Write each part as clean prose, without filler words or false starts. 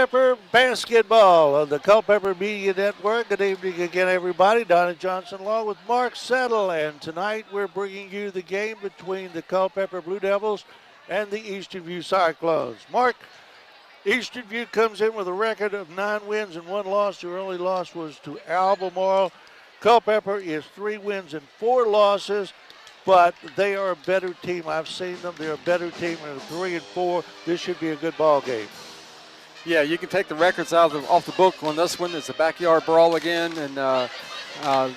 Culpeper basketball on the Culpeper Media Network. Good evening again, everybody. Donna Johnson along with Mark Settle. And tonight we're bringing you the game between the Culpeper Blue Devils and the Eastern View Cyclones. Mark, Eastern View comes in with a record of 9 wins and 1 loss. Their only loss was to Albemarle. Culpeper is 3 wins and 4 losses, but they are a better team. I've seen them. They're a better team. And 3 and 4. This should be a good ball game. Yeah, you can take the records off the book on this one. It's a backyard brawl again, and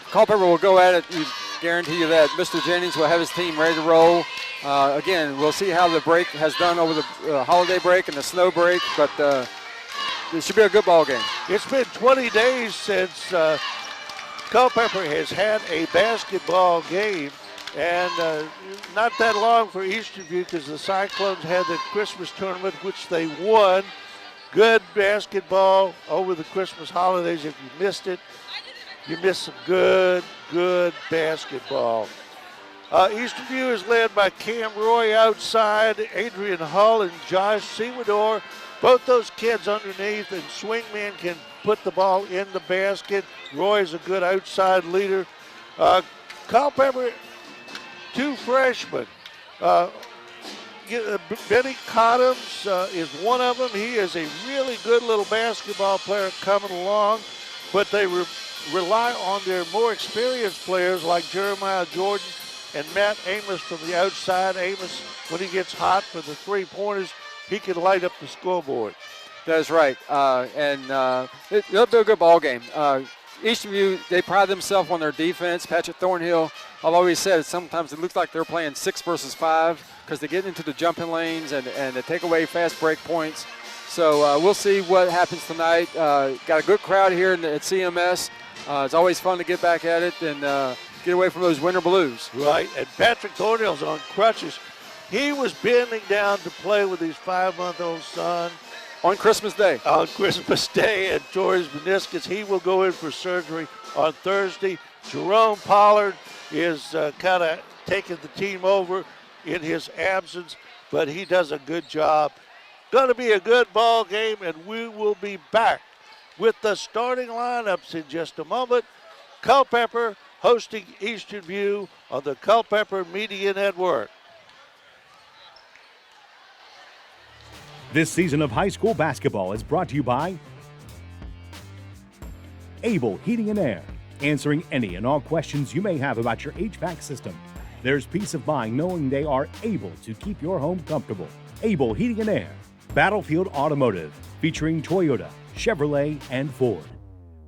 Culpeper will go at it. We guarantee you that. Mr. Jennings will have his team ready to roll. Again, we'll see how the break has done over the holiday break and the snow break, but it should be a good ball game. It's been 20 days since Culpeper has had a basketball game, and not that long for Eastern View because the Cyclones had the Christmas tournament, which they won. Good basketball over the Christmas holidays. If you missed it, you missed some good basketball. Eastern View is led by Cam Roy outside, Adrian Hull and Josh Sewador. Both those kids underneath, and Swingman can put the ball in the basket. Roy is a good outside leader. Culpeper, 2 freshmen. Benny Cottums is one of them. He is a really good little basketball player coming along, but they rely on their more experienced players like Jeremiah Jordan and Matt Amos from the outside. Amos, when he gets hot for the 3-pointers, he can light up the scoreboard. That's right, and it'll be a good ball game. Eastern View, they pride themselves on their defense. Patrick Thornhill, I've always said sometimes it looks like they're playing 6 versus 5 because they get into the jumping lanes and they take away fast break points. So we'll see what happens tonight. Got a good crowd here at CMS. It's always fun to get back at it and get away from those winter blues. Right, and Patrick Thornhill's on crutches. He was bending down to play with his 5-month-old son. On Christmas Day. On Christmas Day, and tore his meniscus. He will go in for surgery on Thursday. Jerome Pollard is kind of taking the team over in his absence, but he does a good job. Going to be a good ball game, and we will be back with the starting lineups in just a moment. Culpeper hosting Eastern View on the Culpeper Media Network. This season of high school basketball is brought to you by Able Heating and Air, answering any and all questions you may have about your HVAC system. There's peace of mind knowing they are able to keep your home comfortable. Able Heating and Air. Battlefield Automotive, featuring Toyota, Chevrolet, and Ford.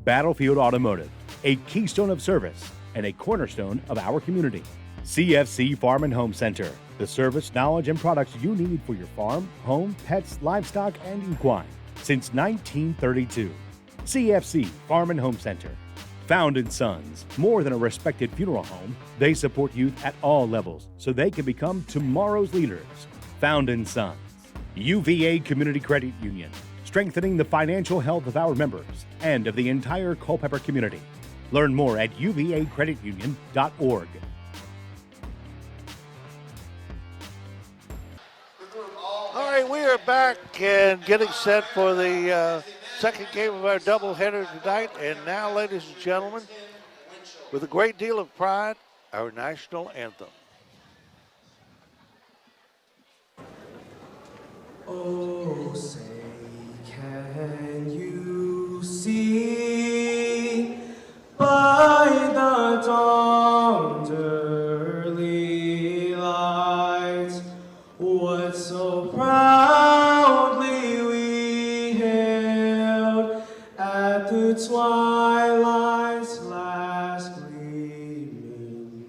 Battlefield Automotive, a keystone of service and a cornerstone of our community. CFC Farm and Home Center, the service, knowledge, and products you need for your farm, home, pets, livestock, and equine since 1932. CFC Farm and Home Center. Found & Sons, more than a respected funeral home, they support youth at all levels so they can become tomorrow's leaders. Found & Sons. UVA Community Credit Union, strengthening the financial health of our members and of the entire Culpeper community. Learn more at uvacreditunion.org. All right, we are back and getting set for the second game of our doubleheader tonight. And now, ladies and gentlemen, with a great deal of pride, our national anthem. Oh, say, can you see by the dawn's early light what so proudly we hailed at the twilight's last gleaming,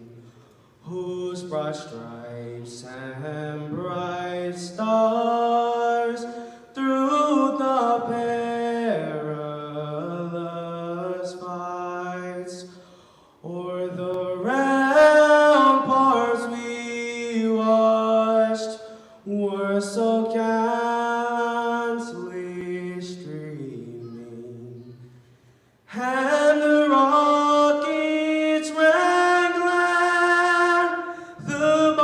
whose broad stripes and bright stars through the perilous fights o'er the ramparts we watched were so gallantly streaming, and the rockets rang glare, the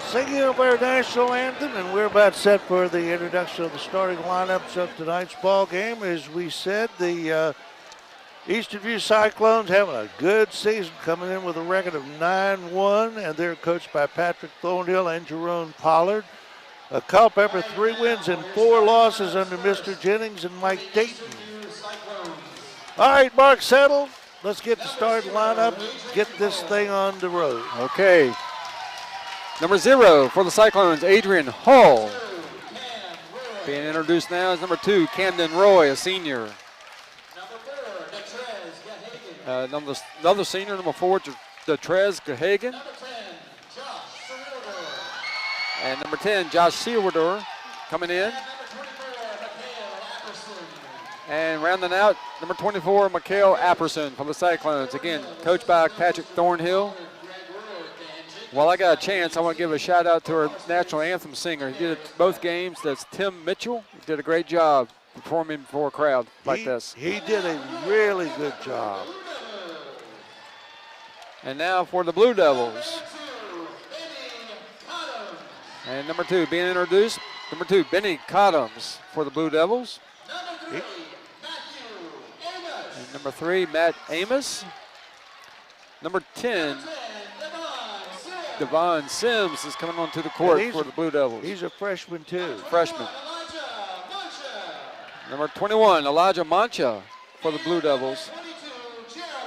singing of our national anthem, and we're about set for the introduction of the starting lineups of tonight's ball game. As we said, the Eastern View Cyclones having a good season, coming in with a record of 9-1, and they're coached by Patrick Thornhill and Jerome Pollard. Culpeper, 3 wins and 4 losses under Mr. Jennings and Mike Dayton. All right, Mark Settle, let's get the starting lineup, get this thing on the road. Okay. Number 0 for the Cyclones, Adrian Hall. Being introduced now is number 2, Camden Roy, a senior. Another senior, number 4, Detrez Gahagan. And number 10, Josh Seawardor coming in. And rounding out, number 24, Mikhail Apperson for the Cyclones. Again, coached by Patrick Thornhill. While I got a chance, I want to give a shout out to our national anthem singer. He did it both games. That's Tim Mitchell. He did a great job performing before a crowd like this. He did a really good job. And now for the Blue Devils. And number 2 being introduced, number 2, Benny Cottums for the Blue Devils. And number 3, Matt Amos. Number 10, Devon Sims is coming onto the court for the Blue Devils. He's a freshman too. Freshman. Number 21, Elijah Mancha for the Blue Devils.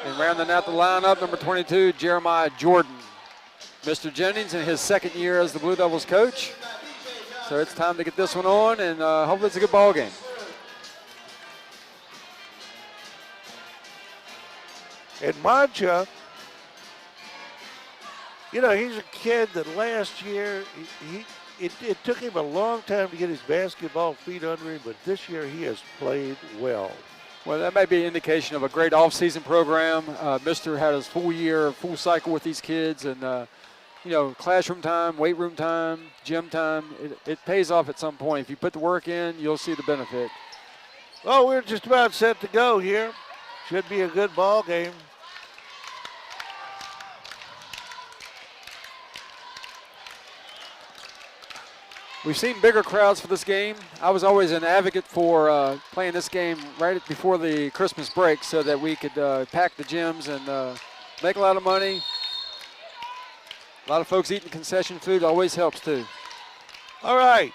And rounding out the lineup, number 22, Jeremiah Jordan. Mr. Jennings in his second year as the Blue Devils coach. So it's time to get this one on, and hopefully it's a good ball game. And Mancha, you know, he's a kid that last year, it took him a long time to get his basketball feet under him, but this year he has played well. Well, that may be an indication of a great off-season program. Mister had his full cycle with these kids, and you know, classroom time, weight room time, gym time, it pays off at some point. If you put the work in, you'll see the benefit. Well, we're just about set to go here. Should be a good ball game. We've seen bigger crowds for this game. I was always an advocate for playing this game right before the Christmas break so that we could pack the gyms and make a lot of money. A lot of folks eating concession food always helps too. All right.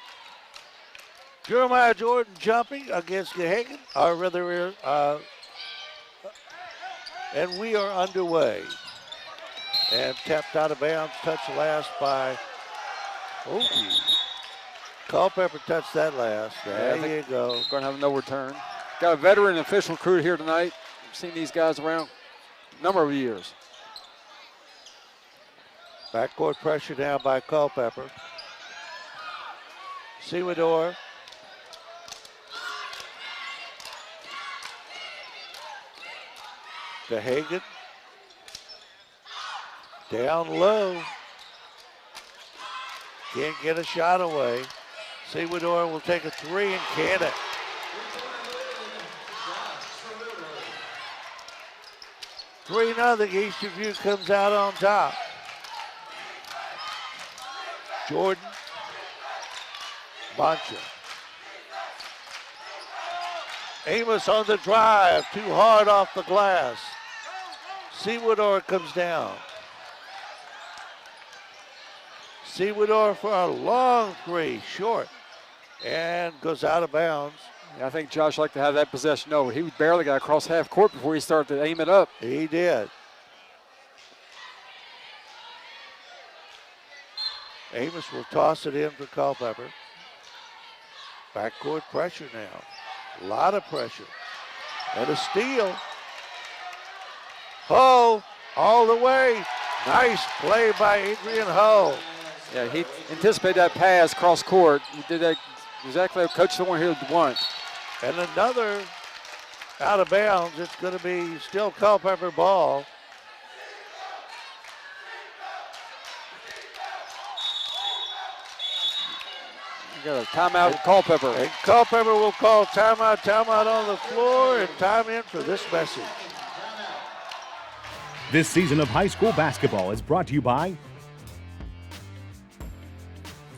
Jeremiah Jordan jumping against Gahagan, or rather, and we are underway. And tapped out of bounds, touched last by, Culpeper touched that last. There you go. Going to have no return. Got a veteran official crew here tonight. I've seen these guys around a number of years. Backcourt pressure now by Culpeper. Sewador. Gahagan. Down low. Can't get a shot away. Sewador will take a 3 and can it. Three nothing. Eastern View comes out on top. Jordan. Mancha. Amos on the drive. Too hard off the glass. Sewador comes down. Sewador for a long 3, short, and goes out of bounds. Yeah, I think Josh liked to have that possession over. He barely got across half court before he started to aim it up. He did. Amos will toss it in for Culpeper. Backcourt pressure now. A lot of pressure. And a steal. Hull all the way. Nice play by Adrian Hull. Yeah, he anticipated that pass cross court. He did that exactly what Coach Thornhill would want. And another out of bounds. It's going to be still Culpeper ball. We got a timeout, Culpeper. And Culpeper will call timeout on the floor, and time in for this message. This season of high school basketball is brought to you by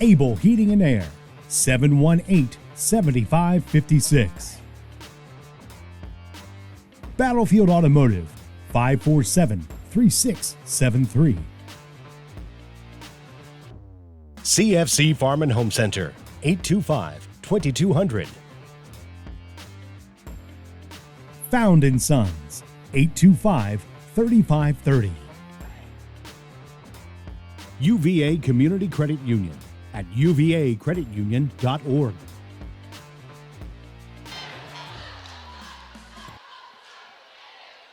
Able Heating and Air, 718-7556. Battlefield Automotive, 547-3673. CFC Farm and Home Center, 825-2200. Found & Sons, 825-3530. UVA Community Credit Union at uvacreditunion.org.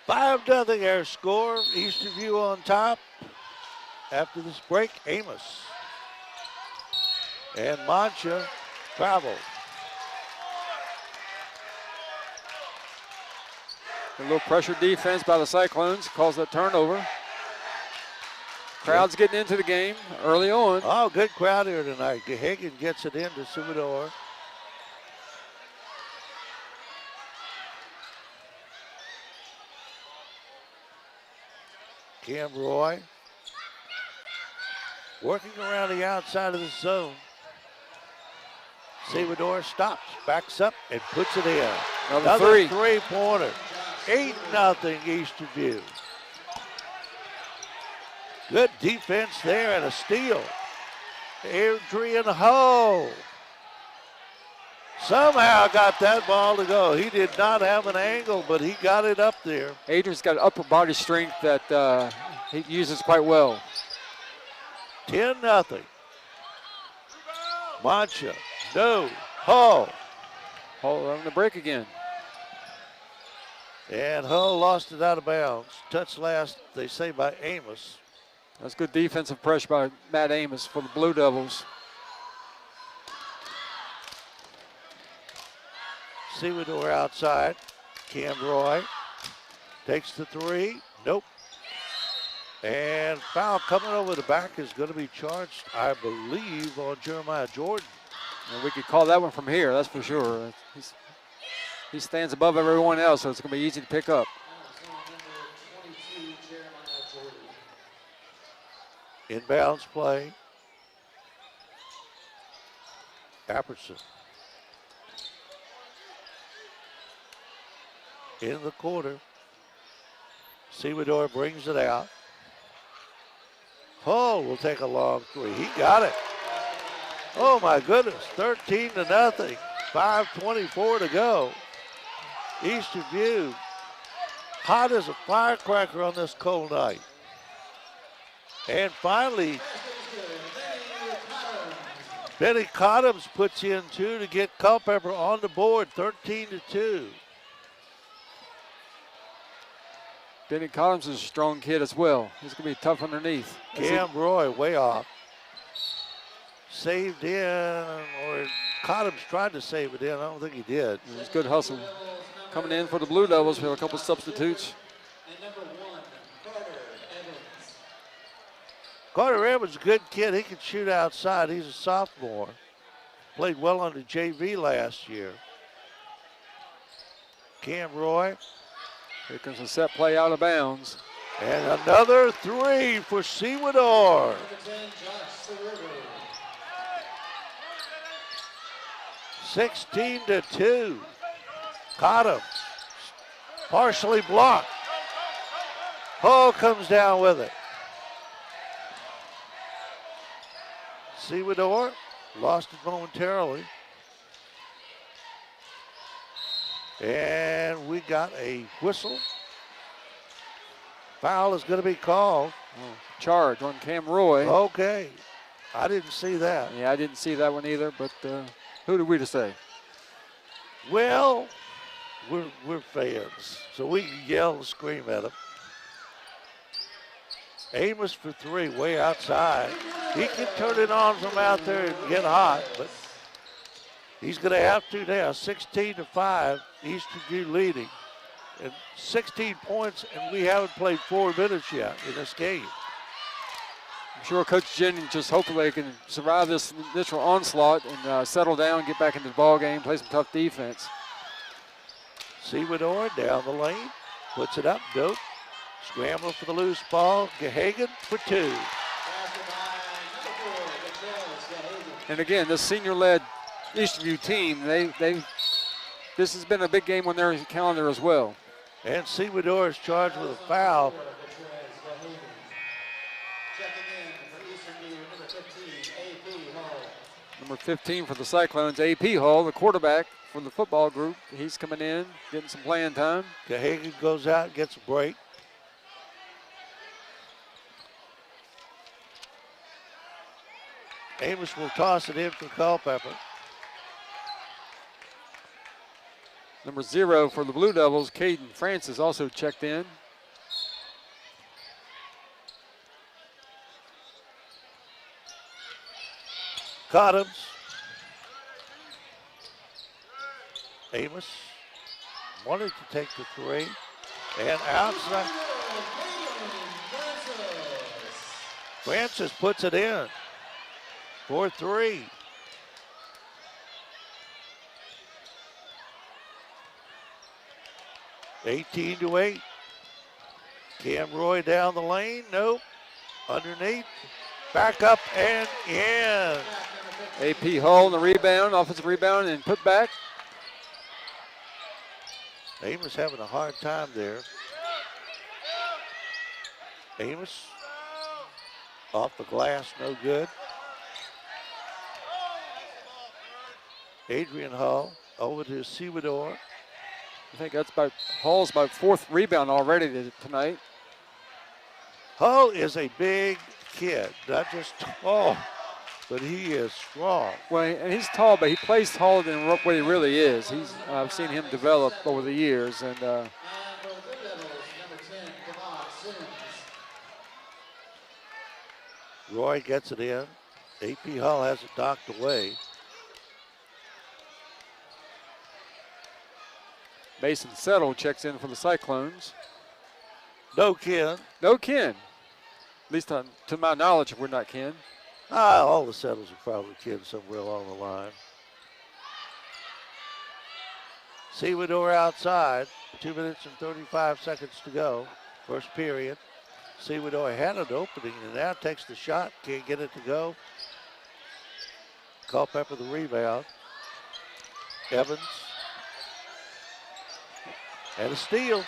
Five nothing our score. Eastern View on top. After this break, Amos and Mancha travel. A little pressure defense by the Cyclones caused that turnover. Crowd's getting into the game early on. Oh, good crowd here tonight. Hagan gets it into Subador. Cam Roy working around the outside of the zone. Subador stops, backs up, and puts it in. Another three-pointer. 8-0 Eastern View. Good defense there and a steal. Adrian Ho somehow got that ball to go. He did not have an angle, but he got it up there. Adrian's got upper body strength that he uses quite well. 10-0. Mancha, no, Ho. Hull on the break again. And Hull lost it out of bounds. Touch last, they say, by Amos. That's good defensive pressure by Matt Amos for the Blue Devils. Subador outside. Cam Roy takes the three. Nope. And foul coming over the back is going to be charged, I believe, on Jeremiah Jordan. And we could call that one from here, that's for sure. He stands above everyone else, so it's going to be easy to pick up. Inbounds play. Apperson. In the corner. Subador brings it out. Hull will take a long three. He got it. Oh my goodness, 13-0. 5:24 to go. Eastern View, hot as a firecracker on this cold night. And finally, Benny Cottums puts in two to get Culpeper on the board, 13-2. Benny Collins is a strong kid as well. He's going to be tough underneath. Cam Roy way off. Saved in, or Cottums tried to save it in. I don't think he did. It was good hustle. Coming in for the Blue Devils, we have a couple substitutes. Carter Evans is a good kid. He can shoot outside. He's a sophomore. Played well on the JV last year. Cam Roy. Here comes a set play out of bounds. And another three for Subador. 16-2. Cottums partially blocked. Hull comes down with it. Subador lost it momentarily. And we got a whistle. Foul is going to be called. Charge on Cam Roy. Okay. I didn't see that. Yeah, I didn't see that one either, but who did we to say? Well, we're fans, so we can yell and scream at them. Amos for three, way outside. He can turn it on from out there and get hot, but he's going to have to now. 16-5, Eastern View leading. And 16 points, and we haven't played 4 minutes yet in this game. I'm sure Coach Jennings just hopefully can survive this initial onslaught and settle down, get back into the ball game, play some tough defense. Subador down the lane, puts it up, nope. Scramble for the loose ball. Gahagan for two. And again, this senior-led Eastern View team, this has been a big game on their calendar as well. And Sewador is charged with a foul. Number 15 for the Cyclones, AP Hall, the quarterback for the football group. He's coming in, getting some playing time. Cahagan goes out, gets a break. Amos will toss it in for Culpeper. Number 0 for the Blue Devils, Caden Francis, also checked in. Cottums. Amos wanted to take the 3. And outside. Francis puts it in for 3. (18-8). Cam Roy down the lane. Nope. Underneath. Back up and in. AP Hall in the rebound, offensive rebound, and put back. Amos having a hard time there. Amos off the glass, no good. Adrian Hall over to Sewador. I think that's about Hall's about 4th rebound already tonight. Hull is a big kid, not just tall, but he is strong. Well, and he's tall, but he plays taller than what he really is. I've seen him develop over the years, and Roy gets it in. AP Hull has it knocked away. Mason Settle checks in for the Cyclones. No Ken. No Ken. At least to my knowledge, we're not Ken. All the Settles are probably Ken somewhere along the line. Sewador outside. 2 minutes and 35 seconds to go. First period. Sewador had an opening and now takes the shot. Can't get it to go. Culpeper the rebound. Evans. And a steal.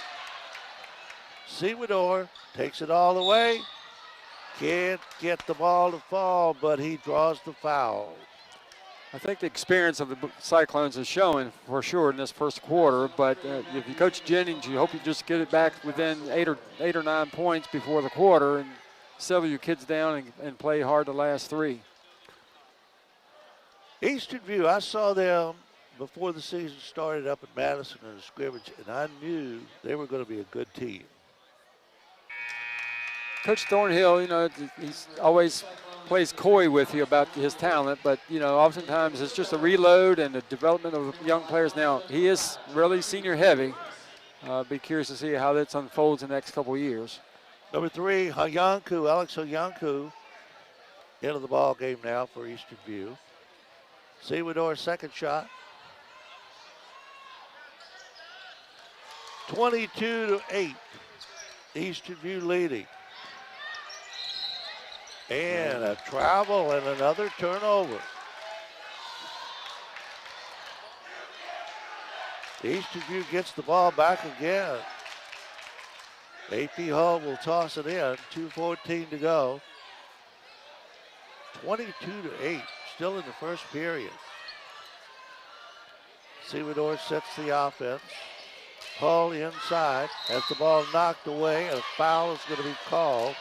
Sewador takes it all the way. Can't get the ball to fall, but he draws the foul. I think the experience of the Cyclones is showing for sure in this first quarter, but if you coach Jennings, you hope you just get it back within 8 or 9 points before the quarter and settle your kids down and play hard the last 3. Eastern View, I saw them before the season started up at Madison in a scrimmage, and I knew they were going to be a good team. Coach Thornhill, he's always plays coy with you about his talent, but, oftentimes it's just a reload and the development of young players. Now, he is really senior heavy. Be curious to see how this unfolds in the next couple of years. Number 3, Hayanku, Alex Hayanku, into the ball game now for Eastern View. Sewador's second shot. 22-8. Eastern View leading. And a travel and another turnover. Eastern View gets the ball back again. AP Hall will toss it in. 2:14 to go. 22-8. Still in the first period. Sewador sets the offense. Hall inside. Has the ball knocked away. And a foul is going to be called.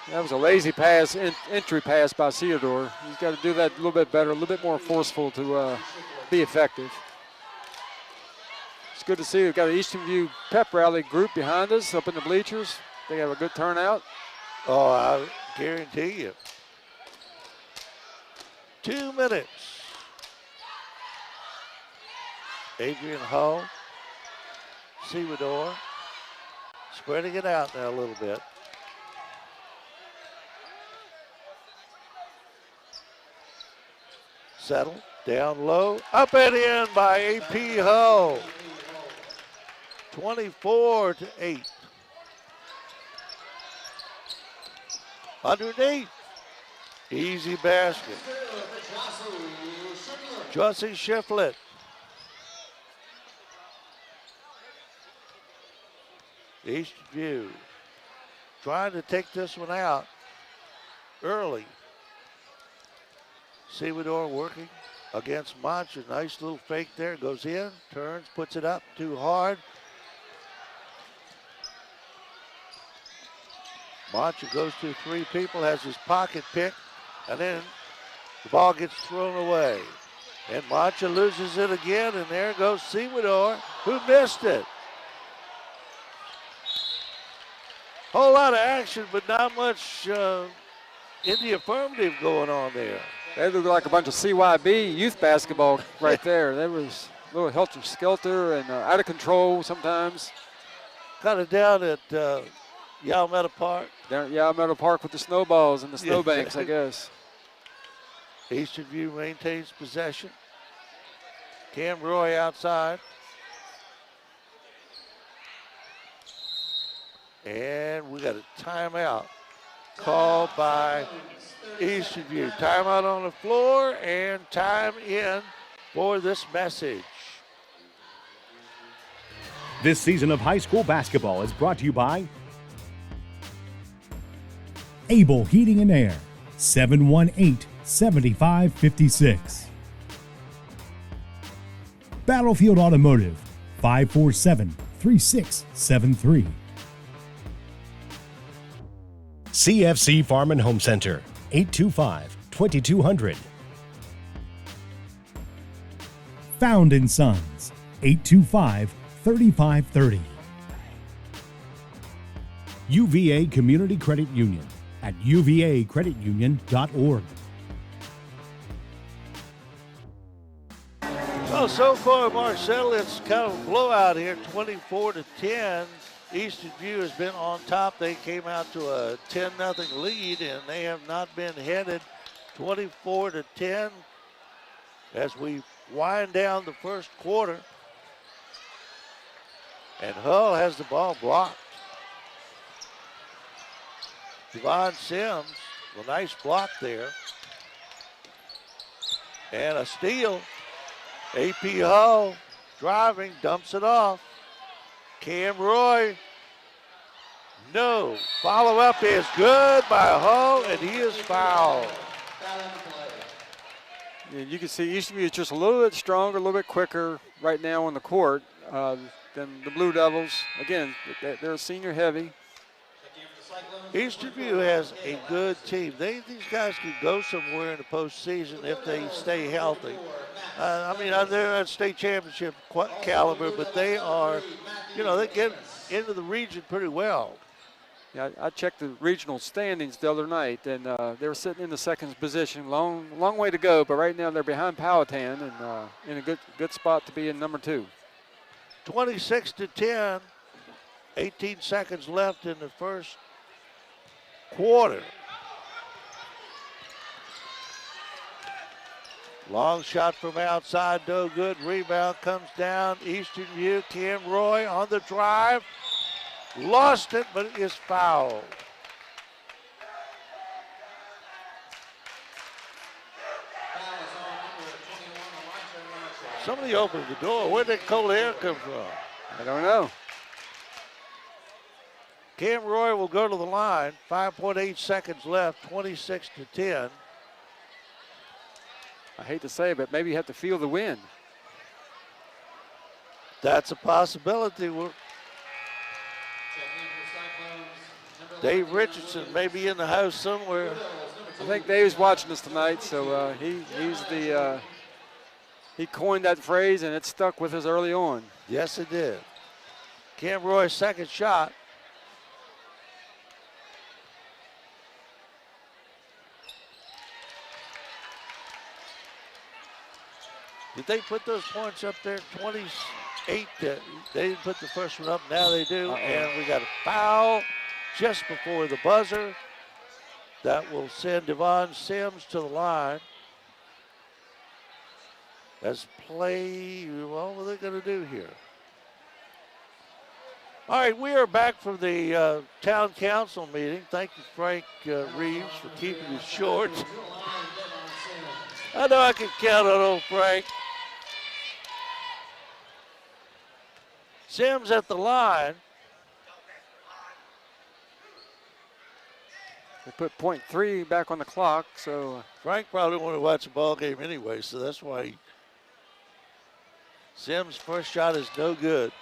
That was a lazy pass, entry pass by Sewador. He's got to do that a little bit better, a little bit more forceful to be effective. It's good to see we've got an Eastern View pep rally group behind us up in the bleachers. They have a good turnout. Oh, I guarantee you. 2 minutes. Adrian Hull, Sewador, spreading it out now a little bit. Settle, down low, up and in by AP Hull. 24-8. Underneath. Easy basket. Jussie Shiflett. Eastern View trying to take this one out early. Sewador working against Mancha. Nice little fake there. Goes in, turns, puts it up too hard. Mancha goes to three people, has his pocket picked, and then the ball gets thrown away. And Mancha loses it again, and there goes Sewador, who missed it. Whole lot of action, but not much in the affirmative going on there. They look like a bunch of CYB youth basketball right there. There was a little helter-skelter and out of control sometimes. Kind of down at Yalmetta Park. Down at Yalmetta Park with the snowballs and the snowbanks, I guess. Eastern View maintains possession. Cam Roy outside. And we got a timeout called by Eastern View. Timeout on the floor and time in for this message. This season of high school basketball is brought to you by Able Heating and Air, 718-7556. Battlefield Automotive, 547-3673. CFC Farm and Home Center, 825-2200. Found and Sons, 825-3530. UVA Community Credit Union at uvacreditunion.org. Well, so far, Marcel, it's kind of a blowout here, 24-10. Eastern View has been on top. They came out to a 10-0 lead, and they have not been headed 24-10 as we wind down the first quarter. And Hull has the ball blocked. Devon Sims, a nice block there. And a steal. AP Hull driving, dumps it off. Cam Roy, no. Follow-up is good by Hull, and he is fouled. And you can see Eastern View is just a little bit stronger, a little bit quicker right now on the court than the Blue Devils. Again, they're senior heavy. Eastern View has a good team. These guys could go somewhere in the postseason if they stay healthy. I mean, they're at state championship caliber, but they are, they get into the region pretty well. Yeah, I checked the regional standings the other night, and they were sitting in the second position. Long way to go, but right now they're behind Powhatan and in a good spot to be in number 2. 26-10, 18 seconds left in the first quarter. Long shot from outside, no good. Rebound comes down. Eastern View, Cam Roy on the drive. Lost it, but it is fouled. Somebody opened the door. Where did cold air come from? I don't know. Cam Roy will go to the line. 5.8 seconds left, 26-10. I hate to say it, but maybe you have to feel the wind. That's a possibility. Dave Richardson may be in the house somewhere. I think Dave's watching us tonight, so he coined that phrase, and it stuck with us early on. Yes, it did. Cam Roy's second shot. Did they put those points up there? 28. They didn't put the first one up. Now they do. And we got a foul just before the buzzer. That will send Devon Sims to the line. As play, what were they going to do here? All right, we are back from the town council meeting. Thank you, Frank Reeves, for keeping it short. I know I can count on old Frank. Sims at the line. They put .3 back on the clock, so Frank probably wanted to watch the ball game anyway, so that's why Sims' first shot is no good.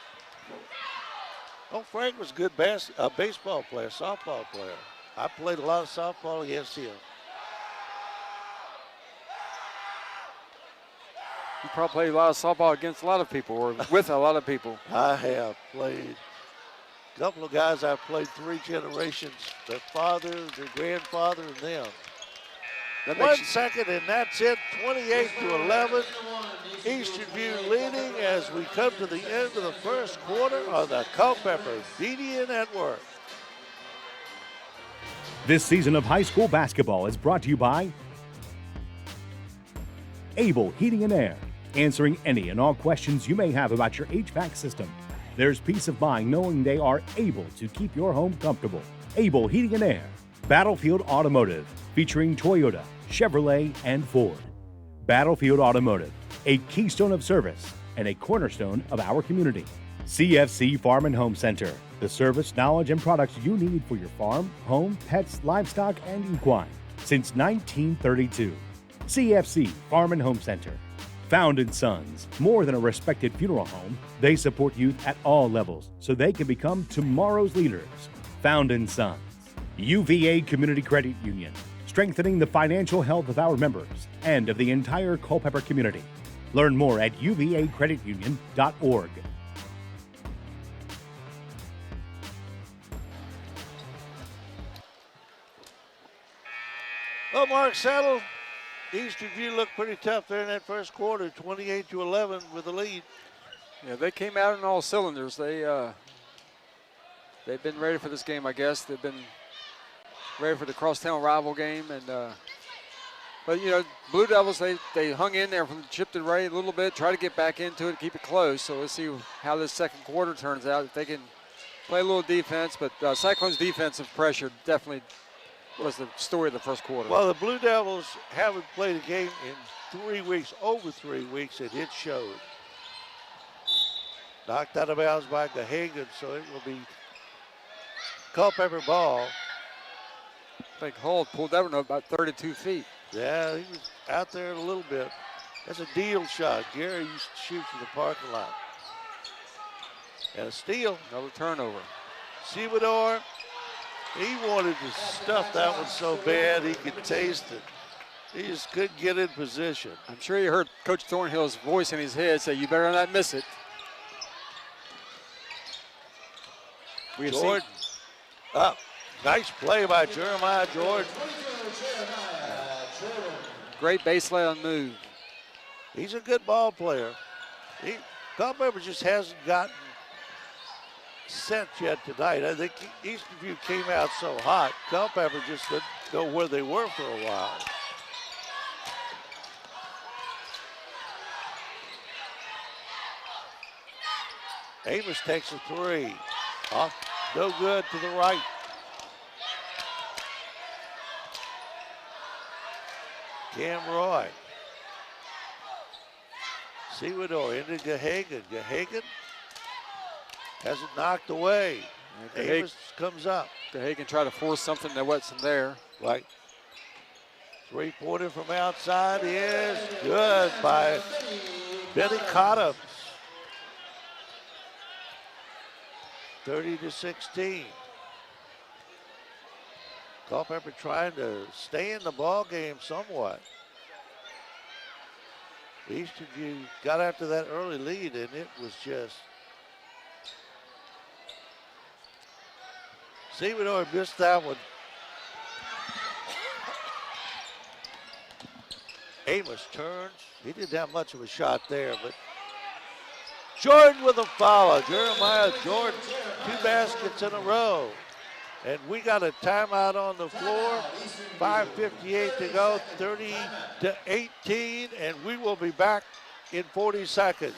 Oh, Frank was a good baseball player, softball player. I played a lot of softball against him. you probably played a lot of softball against a lot of people or with a lot of people. I have played. A couple of guys I've played 3 generations, their father, their grandfather, and them. That 1 makes second, and that's it, 28-11. Eastern View leading as we come to the end of the first quarter on the Culpeper Media Network. This season of high school basketball is brought to you by Able Heating and Air, answering any and all questions you may have about your HVAC system. There's peace of mind knowing they are able to keep your home comfortable. Able Heating and Air. Battlefield Automotive, featuring Toyota, Chevrolet, and Ford. Battlefield Automotive, a keystone of service and a cornerstone of our community. CFC Farm and Home Center, the service, knowledge, and products you need for your farm, home, pets, livestock, and equine since 1932. CFC Farm and Home Center. Found in Sons, more than a respected funeral home, they support youth at all levels so they can become tomorrow's leaders. Found in Sons. UVA Community Credit Union, strengthening the financial health of our members and of the entire Culpeper community. Learn more at uvacreditunion.org. Well, Mark Settle, Eastern View looked pretty tough there in that first quarter, 28-11 with the lead. Yeah, they came out in all cylinders. They've been ready for this game, I guess. They've been ready for the crosstown rival game, and but you know, Blue Devils they hung in there from Chip to Ray a little bit, try to get back into it, keep it close. So let's see how this second quarter turns out. If they can play a little defense, but Cyclones' defensive pressure definitely was the story of the first quarter. Well, the Blue Devils haven't played a game in 3 weeks, over 3 weeks, and it showed. Knocked out of bounds by Gahagan, so it will be Culpeper ball. I think Hull pulled that one up about 32 feet. Yeah, he was out there a little bit. That's a deal shot. Gary used to shoot from the parking lot. And a steal. Another turnover. Sewador, he wanted to stuff that one so bad he could taste it. He just couldn't get in position. I'm sure you heard Coach Thornhill's voice in his head say, "You better not miss it." Jordan up. Nice play by Jeremiah Jordan. Great baseline move. He's a good ball player. Culpeper just hasn't gotten set yet tonight. I think Eastern View came out so hot. Culpeper just didn't know where they were for a while. Amos takes a three. Off, no good to the right. Cam Roy. Sewador into Gahagan. Gahagan has it knocked away. Amos comes up. Gahagan tried to force something that wasn't there. Right. Three-pointer from outside is good by Benny Cottums. 30-16. Culpeper trying to stay in the ball game somewhat. Eastern View got after that early lead, and it was just. Sewador missed that one. Amos turns. He didn't have much of a shot there, but Jordan with a foul. Jeremiah Jordan, 2 baskets in a row. And we got a timeout on the floor. 5:58 to go, 30-18, and we will be back in 40 seconds.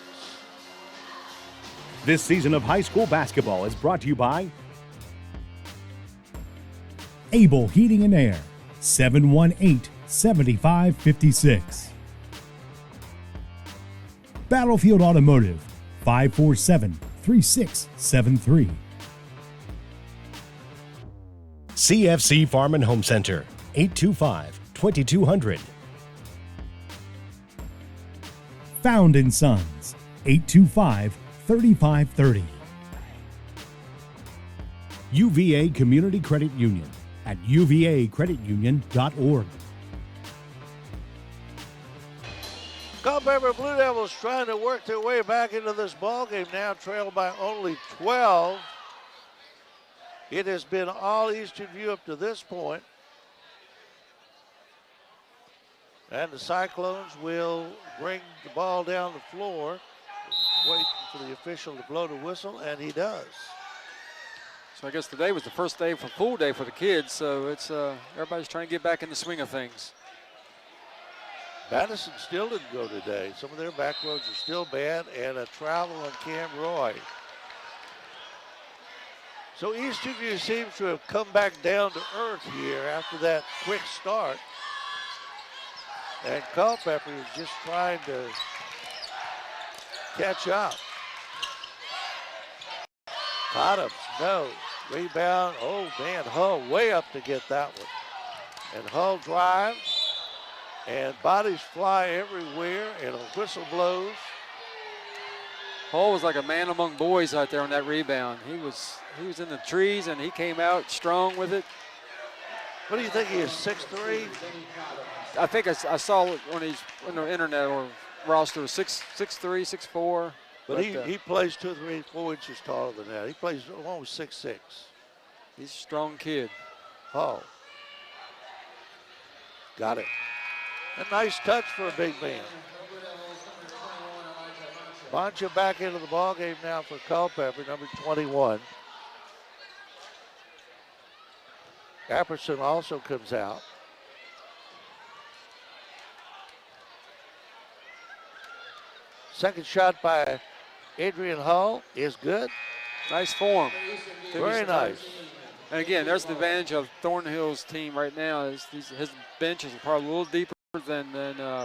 This season of high school basketball is brought to you by Able Heating and Air, 718-7556. Battlefield Automotive, 547-3673. CFC Farm and Home Center, 825-2200. Found & Sons, 825-3530. UVA Community Credit Union at uvacreditunion.org. Culpeper Blue Devils trying to work their way back into this ball game now, trailed by only 12. It has been all Eastern View up to this point. And the Cyclones will bring the ball down the floor, wait for the official to blow the whistle, and he does. So I guess today was the first day for full day for the kids, so it's everybody's trying to get back in the swing of things. Madison still didn't go today. Some of their back roads are still bad, and a travel on Cam Roy. So Eastern View seems to have come back down to earth here after that quick start. And Culpeper is just trying to catch up. Bottoms, no. Rebound, oh man, Hull way up to get that one. And Hull drives, and bodies fly everywhere, and a whistle blows. Hull was like a man among boys out there on that rebound. He was in the trees, and he came out strong with it. What do you think he is, 6'3"? I think I saw it on the internet or roster, 6'3", 6'4". But he plays 2, 3, 4 inches taller than that. He plays almost 6'6". He's a strong kid. Oh. Got it. A nice touch for a big man. Boncha back into the ball game now for Culpeper, number 21. Apperson also comes out. Second shot by Adrian Hull is good. Nice form. Very nice. And again, there's the advantage of Thornhill's team right now. Is his bench is probably a little deeper than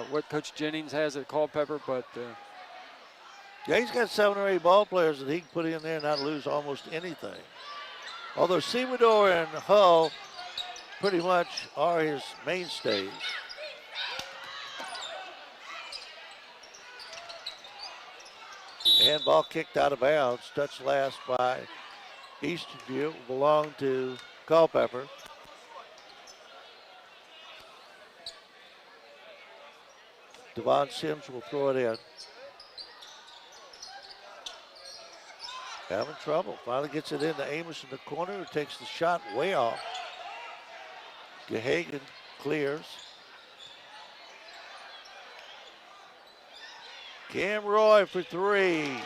what Coach Jennings has at Culpeper, but yeah, he's got 7 or 8 ball players that he can put in there and not lose almost anything. Although Semador and Hull pretty much are his mainstays. And ball kicked out of bounds, touched last by Eastern View, belonged to Culpeper. Devon Sims will throw it in. Having trouble. Finally gets it into Amos in the corner, who takes the shot way off. Gehagen clears. Cam Roy for 3. And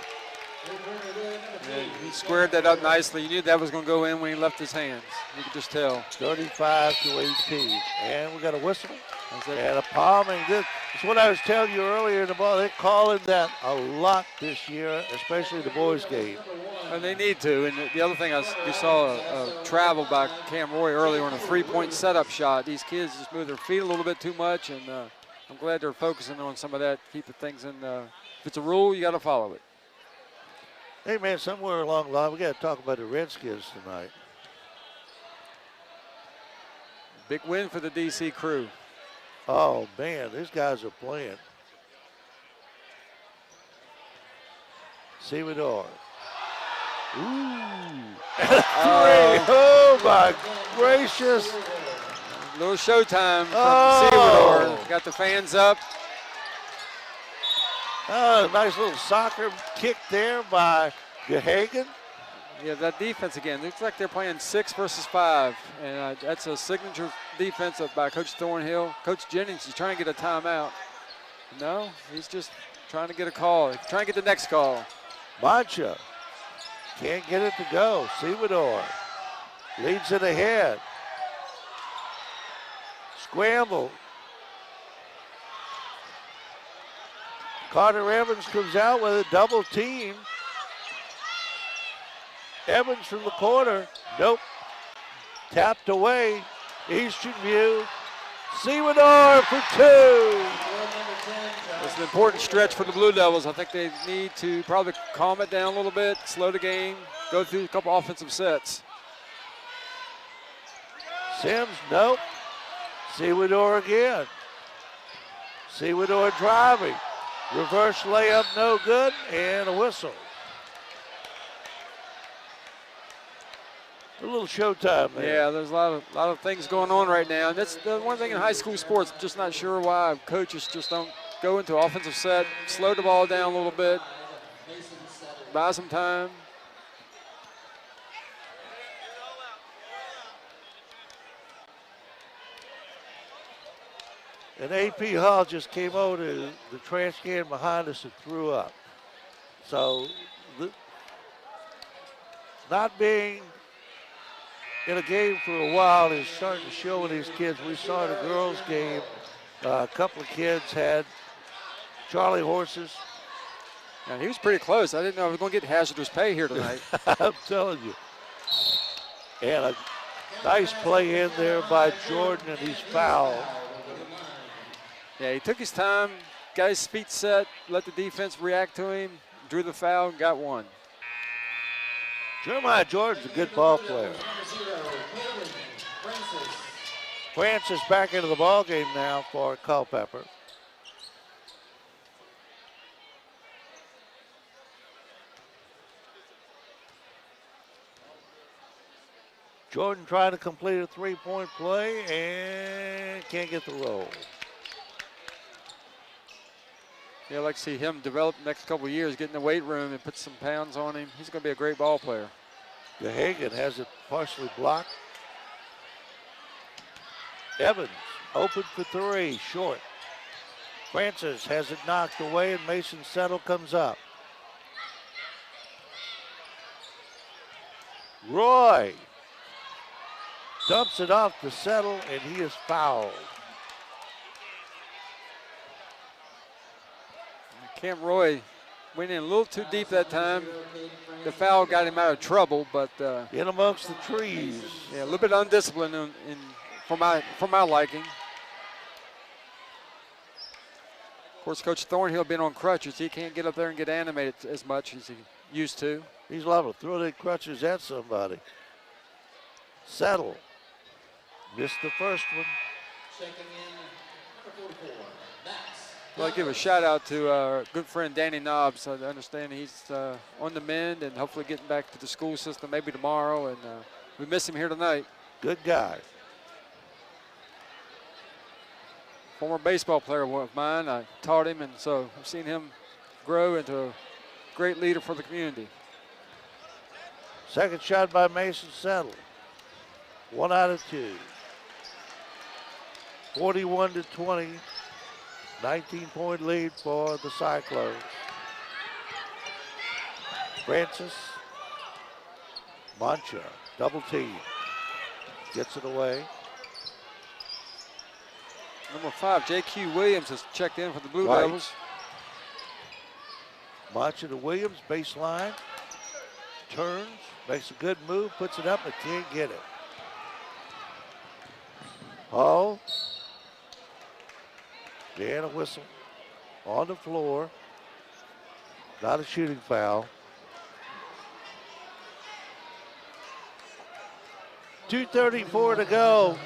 he squared that up nicely. You knew that was going to go in when he left his hands. You could just tell. 35-18. And we got a whistle and a palming. This is what I was telling you earlier in the ball. They're calling that a lot this year, especially the boys' game. And they need to. And the other thing, we saw a travel by Cam Roy earlier on a three-point setup shot. These kids just move their feet a little bit too much, and I'm glad they're focusing on some of that, keeping things in. If it's a rule, you got to follow it. Hey, man, somewhere along the line, we got to talk about the Redskins tonight. Big win for the DC crew. Oh, man, these guys are playing. Semador. Ooh. Oh, my gracious. A little showtime from Semador. Got the fans up. Oh, nice little soccer kick there by Gehagen. Yeah, that defense again. Looks like they're playing 6 versus 5, and that's a signature defense by Coach Thornhill. Coach Jennings is trying to get a timeout. No, he's just trying to get a call. He's trying to get the next call. Boncha can't get it to go. Semador leads it ahead. Scramble. Carter Evans comes out with a double team. Evans from the corner. Nope. Tapped away. Eastern View. Sewador for 2. It's an important stretch for the Blue Devils. I think they need to probably calm it down a little bit, slow the game, go through a couple offensive sets. Sims, nope. Sewador again. Sewador driving. Reverse layup, no good, and a whistle. A little showtime there. Yeah, there's a lot of things going on right now. And that's the one thing in high school sports, I'm just not sure why coaches just don't go into offensive set, slow the ball down a little bit, buy some time. And AP Hall just came over to the trash can behind us and threw up. So, not being in a game for a while is starting to show with these kids. We saw the girls' game. A couple of kids had Charlie horses. And he was pretty close. I didn't know I was going to get hazardous pay here tonight. I'm telling you. And a nice play in there by Jordan, and he's fouled. Yeah, he took his time, got his feet set, let the defense react to him, drew the foul, and got one. Jeremiah Jordan's a good ball player. Francis back into the ball game now for Culpeper. Jordan trying to complete a three-point play and can't get the roll. Yeah, I'd like to see him develop the next couple of years, get in the weight room and put some pounds on him. He's going to be a great ball player. Gahagan has it partially blocked. Evans open for 3, short. Francis has it knocked away and Mason Settle comes up. Roy dumps it off to Settle and he is fouled. Cam Roy went in a little too deep that time. The foul got him out of trouble, but in amongst the trees. Yeah, a little bit undisciplined for my liking. Of course, Coach Thornhill being on crutches, he can't get up there and get animated as much as he used to. He's liable to throw their crutches at somebody. Settle. Missed the first one. Checking in, number 44, Max. I'd like to give a shout out to our good friend Danny Nobbs. I understand he's on the mend and hopefully getting back to the school system maybe tomorrow, and we miss him here tonight. Good guy. Former baseball player of mine. I taught him, and so I've seen him grow into a great leader for the community. Second shot by Mason Settle. 1 out of 2. 41-20. 19-point lead for the Cyclones. Francis. Mancha, double team. Gets it away. Number 5, J.Q. Williams has checked in for the Blue Devils. Mancha to Williams, baseline. Turns, makes a good move, puts it up, but can't get it. Hall. And a whistle on the floor. Not a shooting foul. 2:34 to go.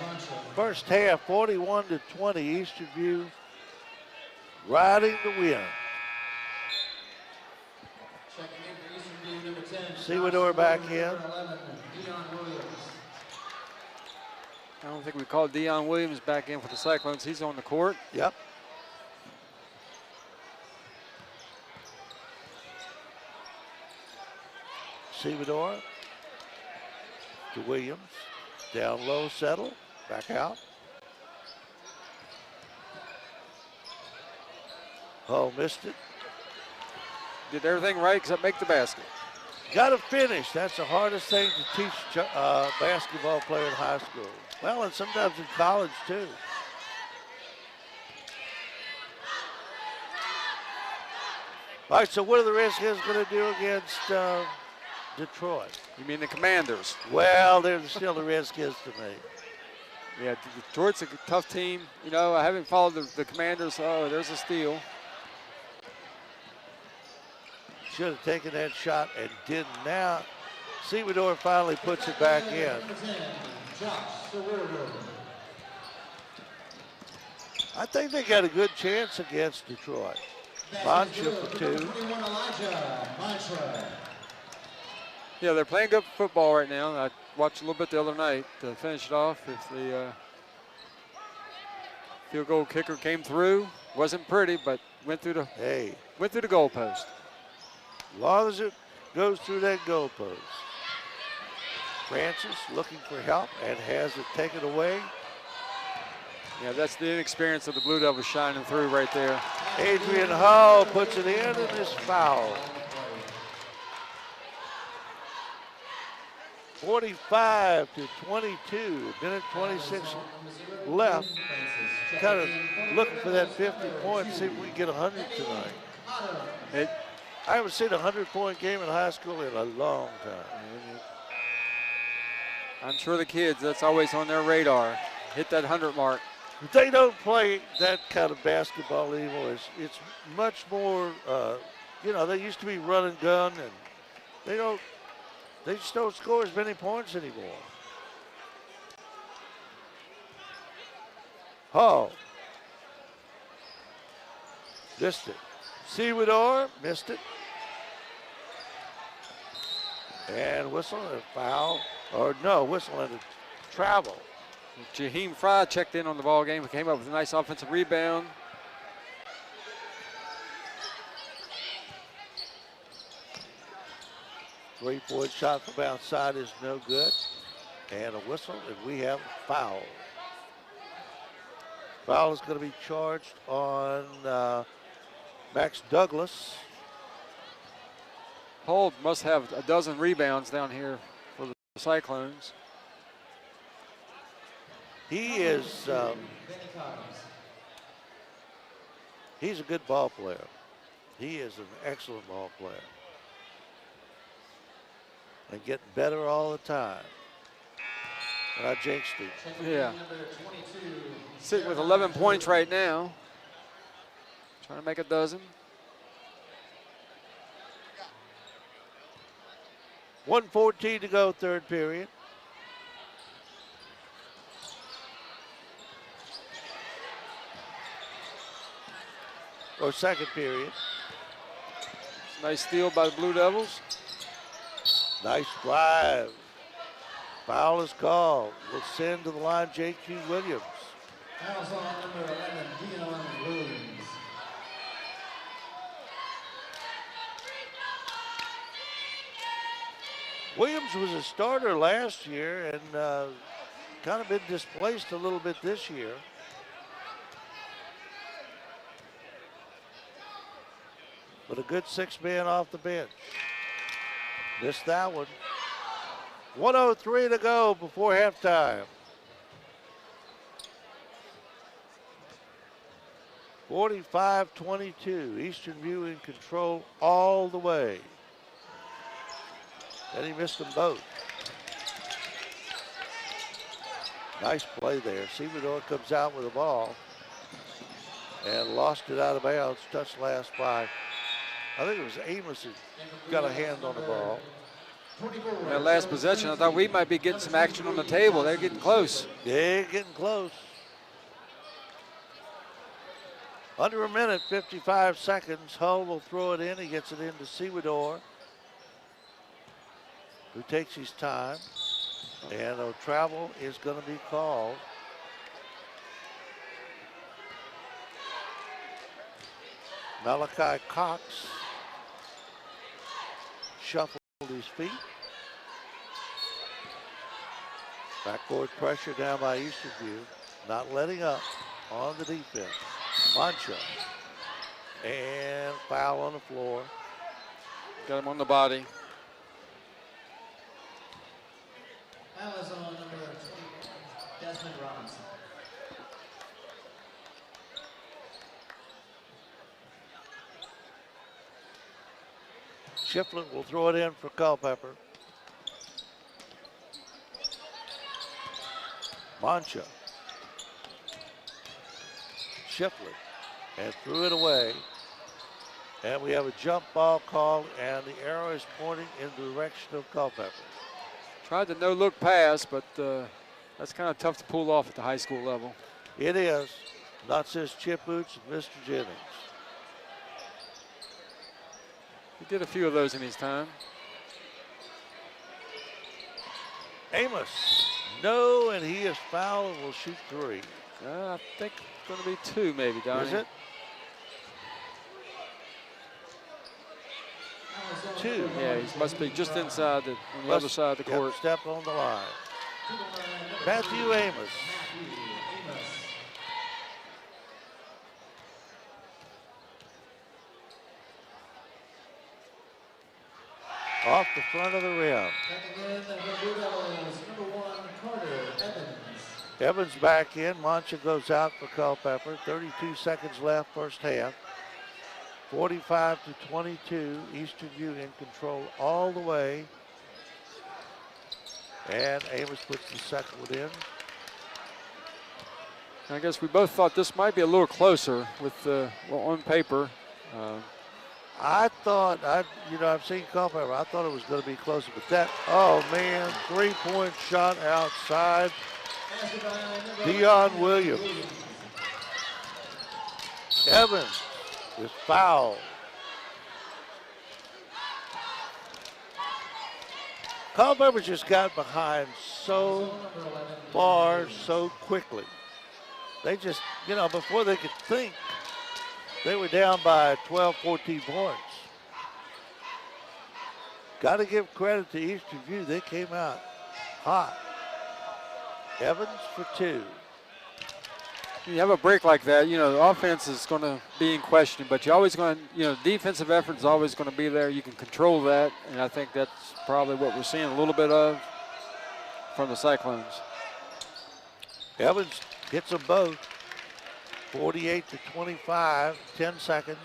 First half, 41-20. Eastern View riding the wind. Checking in for Eastern View, number 10. Sewador back in. 11, Dion Williams. I don't think we called Dion Williams back in for the Cyclones. He's on the court. Yep. Sewador to Williams. Down low, Settle. Back out. Oh, missed it. Did everything right except make the basket. Got to finish. That's the hardest thing to teach a basketball player in high school. Well, and sometimes in college, too. All right, so what are the Redskins going to do against Detroit. You mean the Commanders? Well, they're still the Redskins to me. Yeah, Detroit's a tough team. You know, I haven't followed the Commanders. Oh, there's a steal. Should have taken that shot and didn't. Now, Seabador finally puts it back in. I think they got a good chance against Detroit. Mancha for 2. Yeah, they're playing good football right now. I watched a little bit the other night to finish it off. If the field goal kicker came through, wasn't pretty, but went through the goalpost. As long as it goes through that goalpost. Francis looking for help and has it taken away. Yeah, that's the inexperience of the Blue Devils shining through right there. Adrian Hall puts it in and is fouled. 45 to 22, minute 26 left. Kind of looking for that 50 points, see if we can get 100 tonight. I haven't seen a 100-point game in high school in a long time. I'm sure the kids, that's always on their radar. Hit that 100 mark. They don't play that kind of basketball anymore. It's much more, you know, they used to be run and gun, and they just don't score as many points anymore. Hall. Missed it. Seawardor missed it. And whistle and a foul. Or no, whistle and a travel. Jaheim Fry checked in on the ball game. He came up with a nice offensive rebound. Three-point shot from outside is no good. And a whistle, and we have a foul. Foul is going to be charged on Max Douglas. Hold must have a dozen rebounds down here for the Cyclones. He is, he's a good ball player. He is an excellent ball player. And getting better all the time. And I jinxed him. Yeah. Sitting with 11 points right now. Trying to make a dozen. 1:14 to go, third period. Or second period. Nice steal by the Blue Devils. Nice drive. Foul is called. We'll send to the line J.Q. Williams. Fouls on number 11, Dion Williams. Williams was a starter last year and kind of been displaced a little bit this year. But a good 6-man off the bench. Missed that one. 1:03 to go before halftime. 45-22. Eastern View in control all the way. And he missed them both. Nice play there. Seamador comes out with the ball and lost it out of bounds. Touched last by, I think it was Amos who got a hand on the ball. That last possession, I thought we might be getting some action on the table. They're getting close. They're getting close. Under a minute, 55 seconds. Hull will throw it in. He gets it into Sewador, who takes his time. And a travel is going to be called. Malachi Cox shuffled his feet. Backboard pressure down by Eastern View. Not letting up on the defense. Mancha. And foul on the floor. Got him on the body. Foul is on number 20, Desmond Robinson. Shiflett will throw it in for Culpeper. Mancha. Shiflett, and threw it away. And we have a jump ball called, and the arrow is pointing in the direction of Culpeper. Tried the no-look pass, but that's kind of tough to pull off at the high school level. It is. Not says Chip Boots and Mr. Jennings. He did a few of those in his time. Amos, no, and he is fouled and will shoot 3. I think it's going to be 2 maybe, Donnie. Is it? 2. Yeah, he must be just inside on the other side of the court. Step on the line. Matthew Amos. Off the front of the rim. Evans back in. Mancha goes out for Culpeper. 32 seconds left, first half. 45-22. Eastern View in control all the way. And Amos puts the second one in. I guess we both thought this might be a little closer with on paper. I thought, I've seen Culpeper. I thought it was going to be closer, but that, oh man, 3-point shot outside. Dion Williams. Evans is fouled. Culpeper just got behind so far, so quickly. They just, before they could think, they were down by 12, 14 points. Got to give credit to Eastern View. They came out hot. Evans for 2. You have a break like that, the offense is going to be in question, but you're always going to, defensive effort is always going to be there. You can control that, and I think that's probably what we're seeing a little bit of from the Cyclones. Evans gets them both. 48-25, 10 seconds.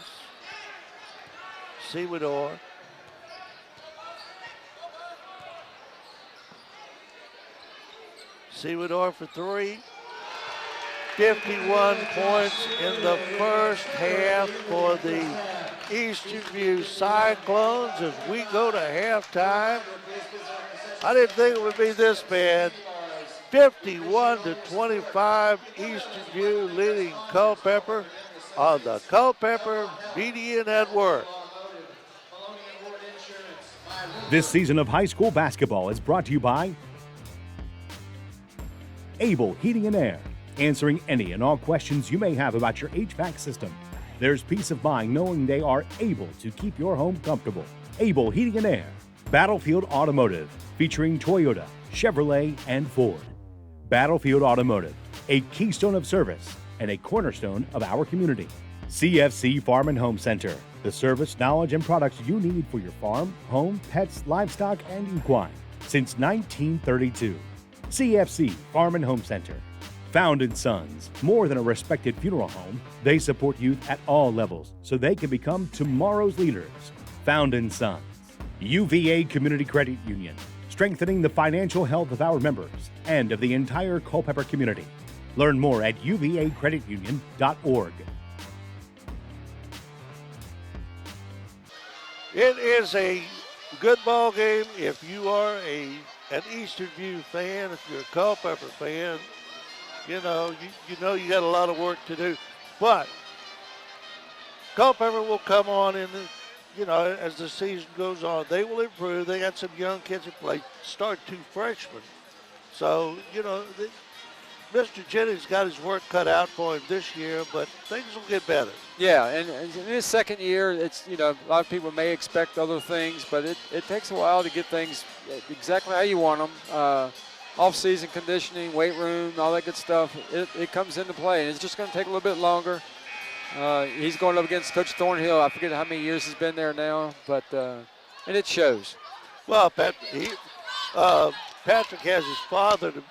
Sewador. Sewador for 3. 51 points in the first half for the Eastern View Cyclones as we go to halftime. I didn't think it would be this bad. 51-25, Eastern View leading Culpeper on the Culpeper Media Network. This season of high school basketball is brought to you by Able Heating and Air, answering any and all questions you may have about your HVAC system. There's peace of mind knowing they are able to keep your home comfortable. Able Heating and Air. Battlefield Automotive, featuring Toyota, Chevrolet, and Ford. Battlefield Automotive, a keystone of service and a cornerstone of our community. CFC Farm and Home Center, the service, knowledge, and products you need for your farm, home, pets, livestock, and equine since 1932. CFC Farm and Home Center. Found & Sons, more than a respected funeral home, they support youth at all levels so they can become tomorrow's leaders. Found & Sons. UVA Community Credit Union, strengthening the financial health of our members and of the entire Culpeper community. Learn more at uvacreditunion.org. It is a good ball game if you are an Eastern View fan. If you're a Culpeper fan, you got a lot of work to do. But Culpeper will come on in the, as the season goes on. They will improve. They got some young kids that play. Start 2 freshmen. So, Mr. Jennings got his work cut out for him this year, but things will get better. Yeah, and in his second year, it's, a lot of people may expect other things, but it takes a while to get things exactly how you want them. Off-season conditioning, weight room, all that good stuff, it comes into play, and it's just going to take a little bit longer. He's going up against Coach Thornhill. I forget how many years he's been there now, but and it shows. Well, Patrick has his father to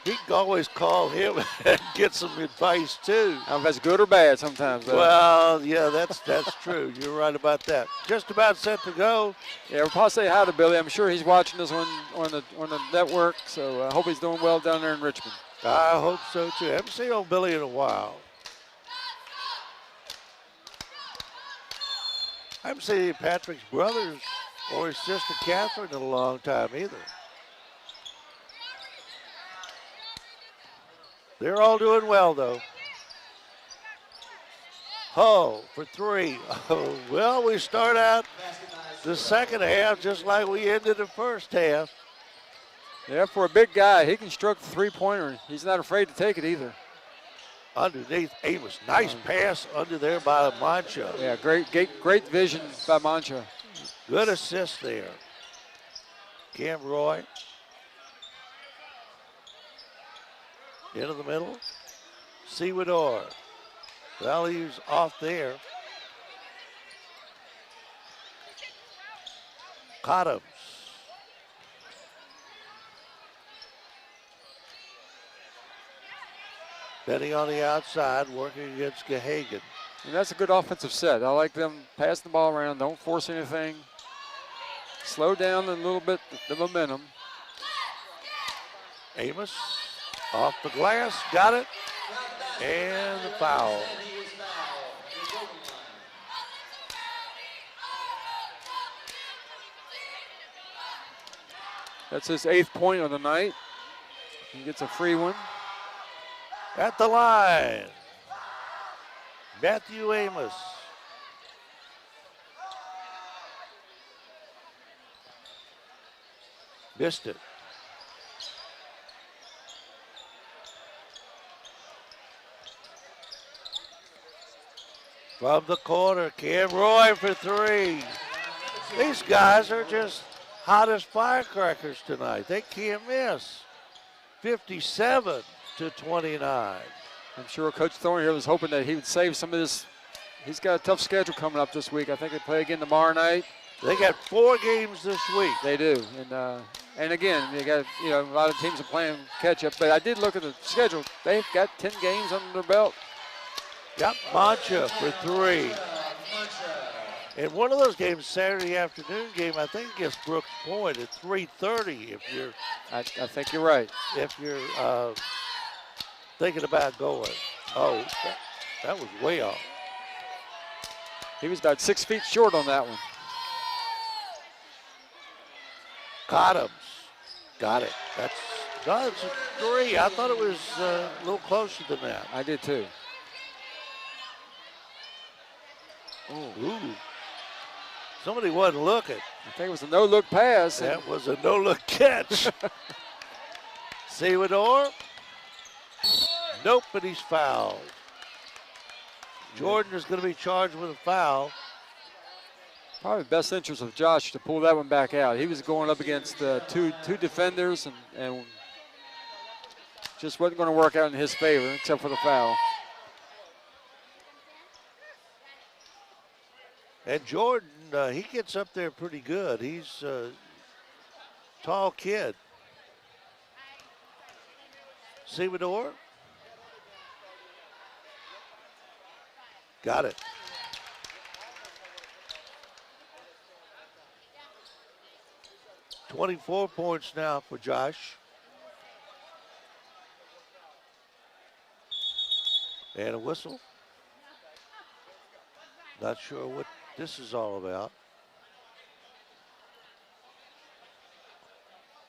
He can always call him and get some advice too. I don't know if that's good or bad sometimes, though. Well, yeah, that's true. You're right about that. Just about set to go. Yeah, we'll probably say hi to Billy. I'm sure he's watching this one on the network, so I hope he's doing well down there in Richmond. I hope so too. Haven't seen old Billy in a while. I haven't seen Patrick's brothers or his sister Catherine in a long time either. They're all doing well, though. Hull for three. Oh, well, we start out the second half just like we ended the first half. Yeah, for a big guy, he can stroke the three-pointer. He's not afraid to take it either. Underneath Amos. Nice pass under there by Mancha. Yeah, great vision by Mancha. Good assist there. Cam Roy. Into the middle. Sewador. Values off there. Cottums. Benny on the outside, working against Gahagan. And that's a good offensive set. I like them passing the ball around. Don't force anything. Slow down a little bit the momentum. Amos off the glass, got it, and the foul. That's his 8th point of the night. He gets a free one. At the line, Matthew Amos. Missed it. From the corner, Cam Roy for three. These guys are just hot as firecrackers tonight. They can't miss. 57 to 29. I'm sure Coach Thornhill was hoping that he would save some of this. He's got a tough schedule coming up this week. I think they play again tomorrow night. They got 4 games this week. They do, and again, they got a lot of teams are playing catch up. But I did look at the schedule. They've got 10 games under their belt. Got Mancha for 3. And one of those games, Saturday afternoon game, I think against Brooks Point at 3:30. If you're, I think you're right. If you're thinking about going, oh, that was way off. He was about 6 feet short on that one. Cottums, got it. That's a 3. I thought it was a little closer than that. I did too. Ooh. Somebody wasn't looking. I think it was a no-look pass. That was a no-look catch. Sewador. Nope, but he's fouled. Jordan is going to be charged with a foul. Probably the best interest of Josh to pull that one back out. He was going up against two defenders and just wasn't going to work out in his favor except for the foul. And Jordan, he gets up there pretty good. He's a tall kid. Sewador. Got it. .24 points now for Josh. And a whistle. Not sure what this is all about.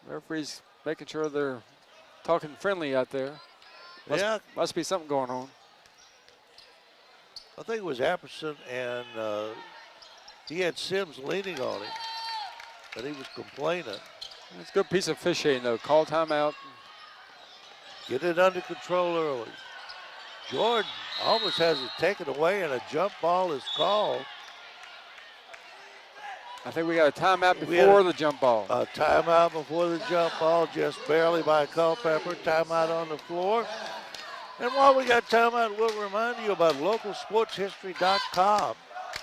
Referee's making sure they're talking friendly out there. Must be something going on. I think it was Apperson, and he had Sims leaning on him, but he was complaining. It's a good piece of officiating, though. Call timeout. Get it under control early. Jordan almost has it taken away, and a jump ball is called. I think we got a timeout before the jump ball. A timeout before the jump ball, just barely by Culpeper. Timeout on the floor. And while we got timeout, we'll remind you about localsportshistory.com.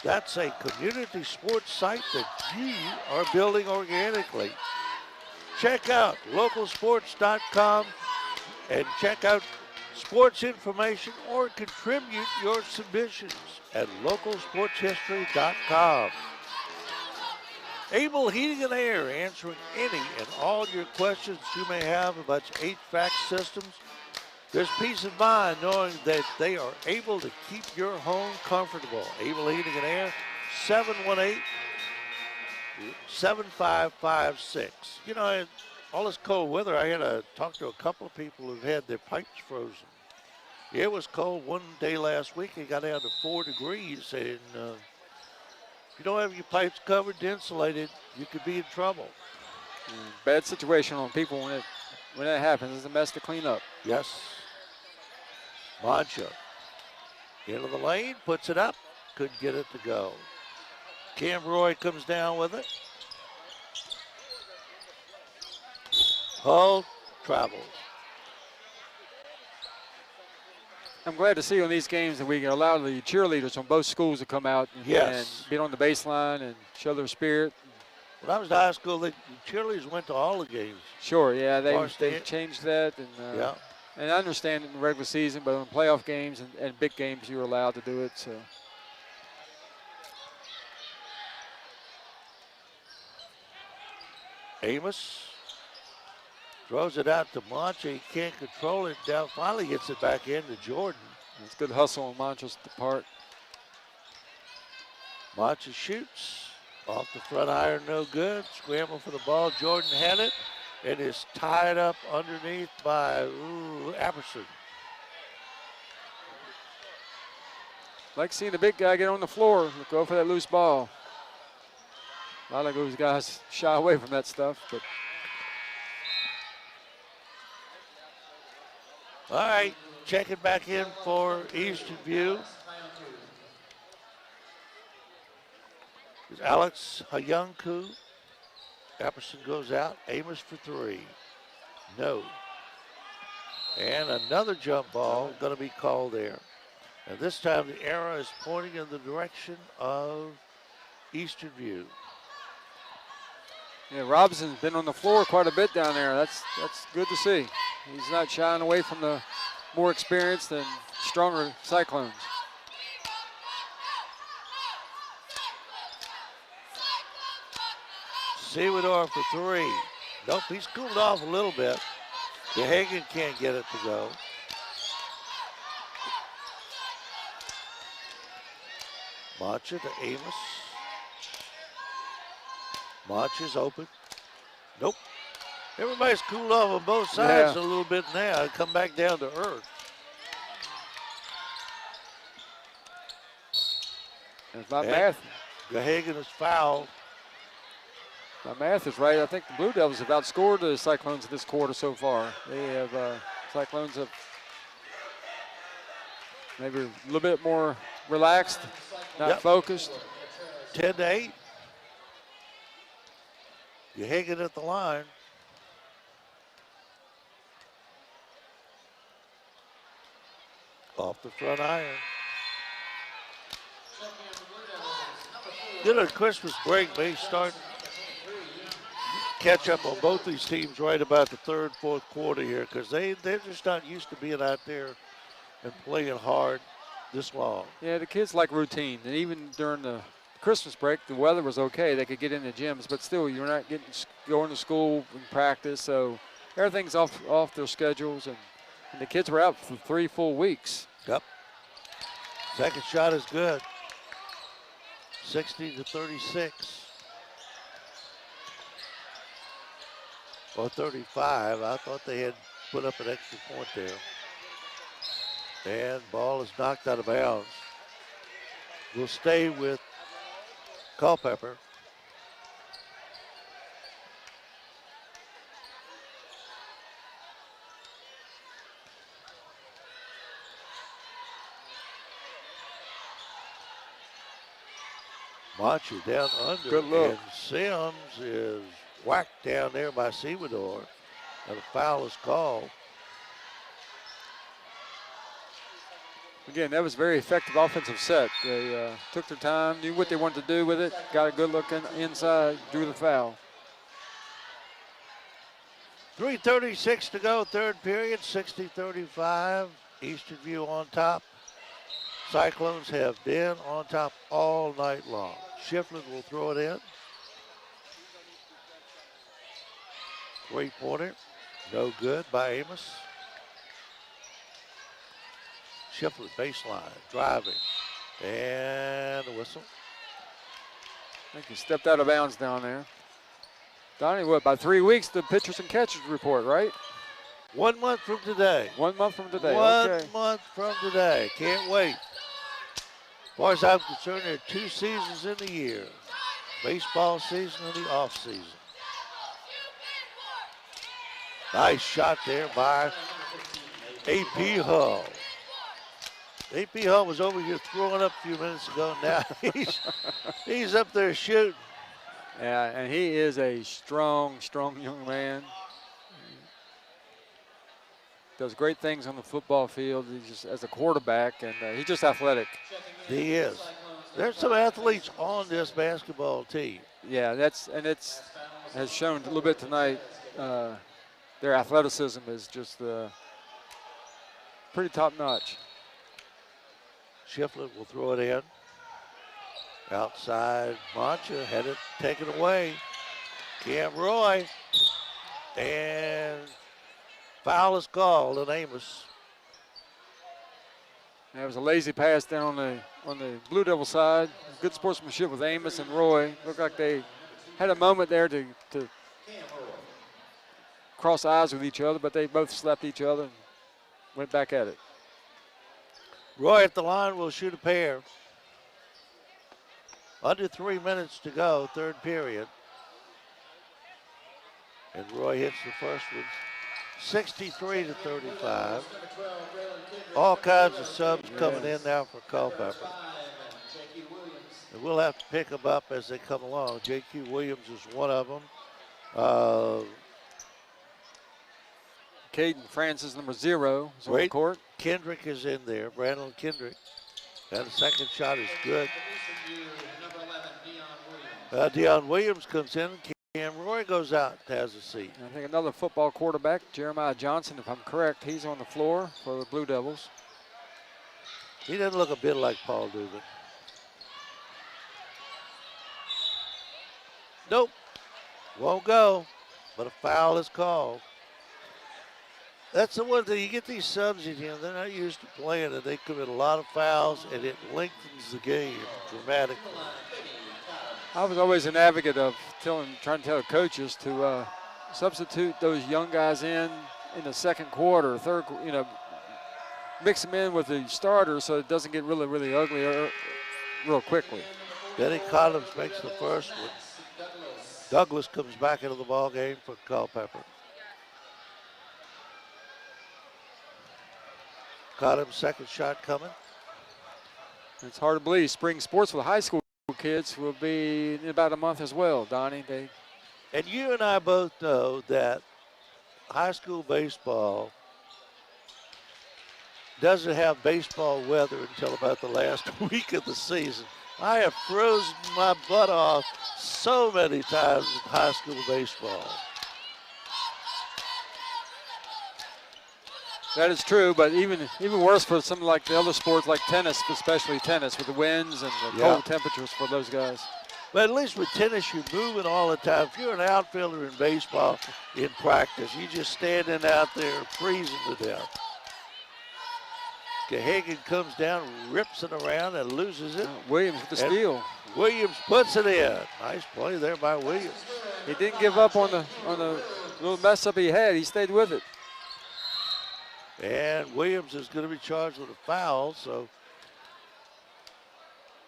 That's a community sports site that you are building organically. Check out localsports.com And check out sports information or contribute your submissions at localsportshistory.com. Able Heating and Air, answering any and all your questions you may have about your HVAC systems. There's peace of mind knowing that they are able to keep your home comfortable. Able Heating and Air, 718-7556. You know, all this cold weather, I had to talk to a couple of people who've had their pipes frozen. It was cold one day last week. It got down to 4 degrees, and if you don't have your pipes covered and insulated, you could be in trouble. Bad situation on people when that happens. It's a mess to clean up. Yes. Mancha into the lane, puts it up, couldn't get it to go. Cam Roy comes down with it. Hull travels. I'm glad to see on these games that we can allow the cheerleaders from both schools to come out and be on the baseline and show their spirit. When I was in high school, the cheerleaders went to all the games. Sure, yeah, they changed that. And, yeah. And I understand it in the regular season, but in playoff games and big games, you're allowed to do it. So. Amos throws it out to Mancha. He can't control it. Down finally gets it back into Jordan. It's good hustle on Mancha's part. Mancha shoots off the front iron, no good. Scramble for the ball. Jordan had it and is tied up underneath by Apperson. Like seeing the big guy get on the floor, go for that loose ball. A lot of those guys shy away from that stuff, but. All right, checking back in for Eastern View is Alex Hayunku. Apperson goes out. Amos for 3. No. And another jump ball going to be called there. And this time the arrow is pointing in the direction of Eastern View. Yeah, Robinson's been on the floor quite a bit down there. That's good to see. He's not shying away from the more experienced and stronger Cyclones. Sewador for 3. Nope, he's cooled off a little bit. DeHagen can't get it to go. Mancha to Amos. Mancha's open. Nope. Everybody's cooled off on both sides a little bit now. Come back down to earth. If my math. DeHagen is fouled. My math is right. I think the Blue Devils have outscored the Cyclones this quarter so far. They have Cyclones have maybe a little bit more relaxed, not focused. 10-8. DeHagen at the line. Off the front iron. Get a Christmas break, may start catch up on both these teams right about the third, fourth quarter here, because they're just not used to being out there and playing hard this long. Yeah, the kids like routine, and even during the Christmas break, the weather was okay. They could get in the gyms, but still, you're not going to school and practice, so everything's off their schedules, and the kids were out for 3 full weeks. Yep. Second shot is good. 60-36. Or 35. I thought they had put up an extra point there. And ball is knocked out of bounds. We'll stay with Culpeper. Mancha down under. Good look. And Sims is whacked down there by Sewador. And a foul is called. Again, that was a very effective offensive set. They took their time, knew what they wanted to do with it, got a good look inside, drew the foul. 3:36 to go, third period, 60-35. Eastern View on top. Cyclones have been on top all night long. Shiflin will throw it in. Three-pointer, no good by Amos. Shiflin baseline, driving, and a whistle. I think he stepped out of bounds down there. Donnie, what, about 3 weeks, the pitchers and catchers report, right? 1 month from today. 1 month from today, 1 okay. month from today. Can't wait. As far as I'm concerned, there are 2 seasons in the year. Baseball season and the off season. Nice shot there by A.P. Hull. A.P. Hull was over here throwing up a few minutes ago. Now he's up there shooting. Yeah, and he is a strong young man. Does great things on the football field. He's just as a quarterback, and he's just athletic. He is. There's some athletes on this basketball team. Yeah, it's has shown a little bit tonight. Their athleticism is just pretty top notch. Shiflin will throw it in. Outside, Mancha had it taken away. Cam Roy, and foul is called on Amos. That was a lazy pass down on the Blue Devil side. Good sportsmanship with Amos and Roy. Looked like they had a moment there to cross eyes with each other, but they both slapped each other and went back at it. Roy at the line will shoot a pair. Under 3 minutes to go, third period. And Roy hits the first one, 63-35. All kinds of subs coming in now for Culpeper. And we'll have to pick them up as they come along. J.Q. Williams is one of them. Caden Francis, number 0, is on the court. Kendrick is in there, Brandon Kendrick. And the second shot is good. Deion Williams comes in. Cam Roy goes out and has a seat. I think another football quarterback, Jeremiah Johnson, if I'm correct, he's on the floor for the Blue Devils. He doesn't look a bit like Paul Dugan. Nope, won't go, but a foul is called. That's the one thing, you get these subs in here, they're not used to playing, and they commit a lot of fouls, and it lengthens the game dramatically. I was always an advocate of trying to tell coaches to substitute those young guys in the second quarter, third, mix them in with the starters so it doesn't get really, really ugly real quickly. Benny Collins makes the first one. Douglas comes back into the ball game for Culpeper. Collins' second shot coming. It's hard to believe spring sports for the high school kids will be in about a month as well, Donnie. And you and I both know that high school baseball doesn't have baseball weather until about the last week of the season. I have frozen my butt off so many times in high school baseball. That is true, but even worse for something like the other sports like tennis, especially tennis, with the winds and the cold temperatures for those guys. But at least with tennis, you're moving all the time. If you're an outfielder in baseball in practice, you're just standing out there freezing to death. Cahagan comes down, rips it around, and loses it. Williams with the steal. Williams puts it in. Nice play there by Williams. He didn't give up on the little mess up he had. He stayed with it. And Williams is going to be charged with a foul, so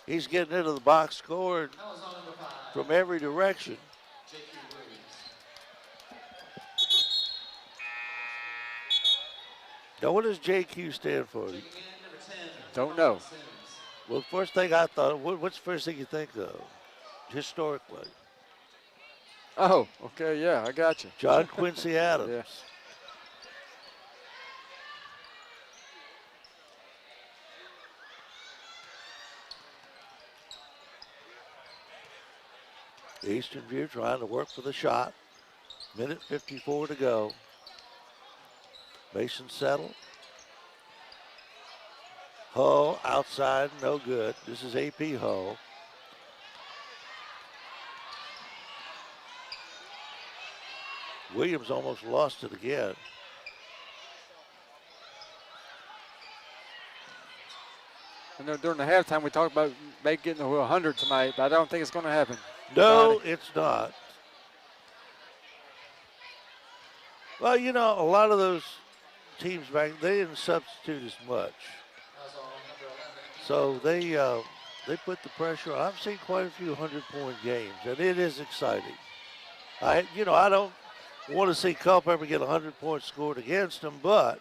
he's getting into the box scoring from every direction. Now, what does JQ stand for? Don't know. Well, first thing I thought, what's the first thing you think of, historically? Oh, okay, yeah, I got you. John Quincy Adams. Yeah. Eastern View trying to work for the shot. Minute 54 to go. Mason settled. Hull outside, no good. This is AP Hull. Williams almost lost it again. I know during the halftime we talked about maybe getting to 100 tonight, but I don't think it's going to happen. No, Johnny. it's not. Well, you know, a lot of those teams back, they didn't substitute as much. So they put the pressure on. I've seen quite a few 100-point games, and it is exciting. I don't want to see Culpeper get 100 points scored against them, but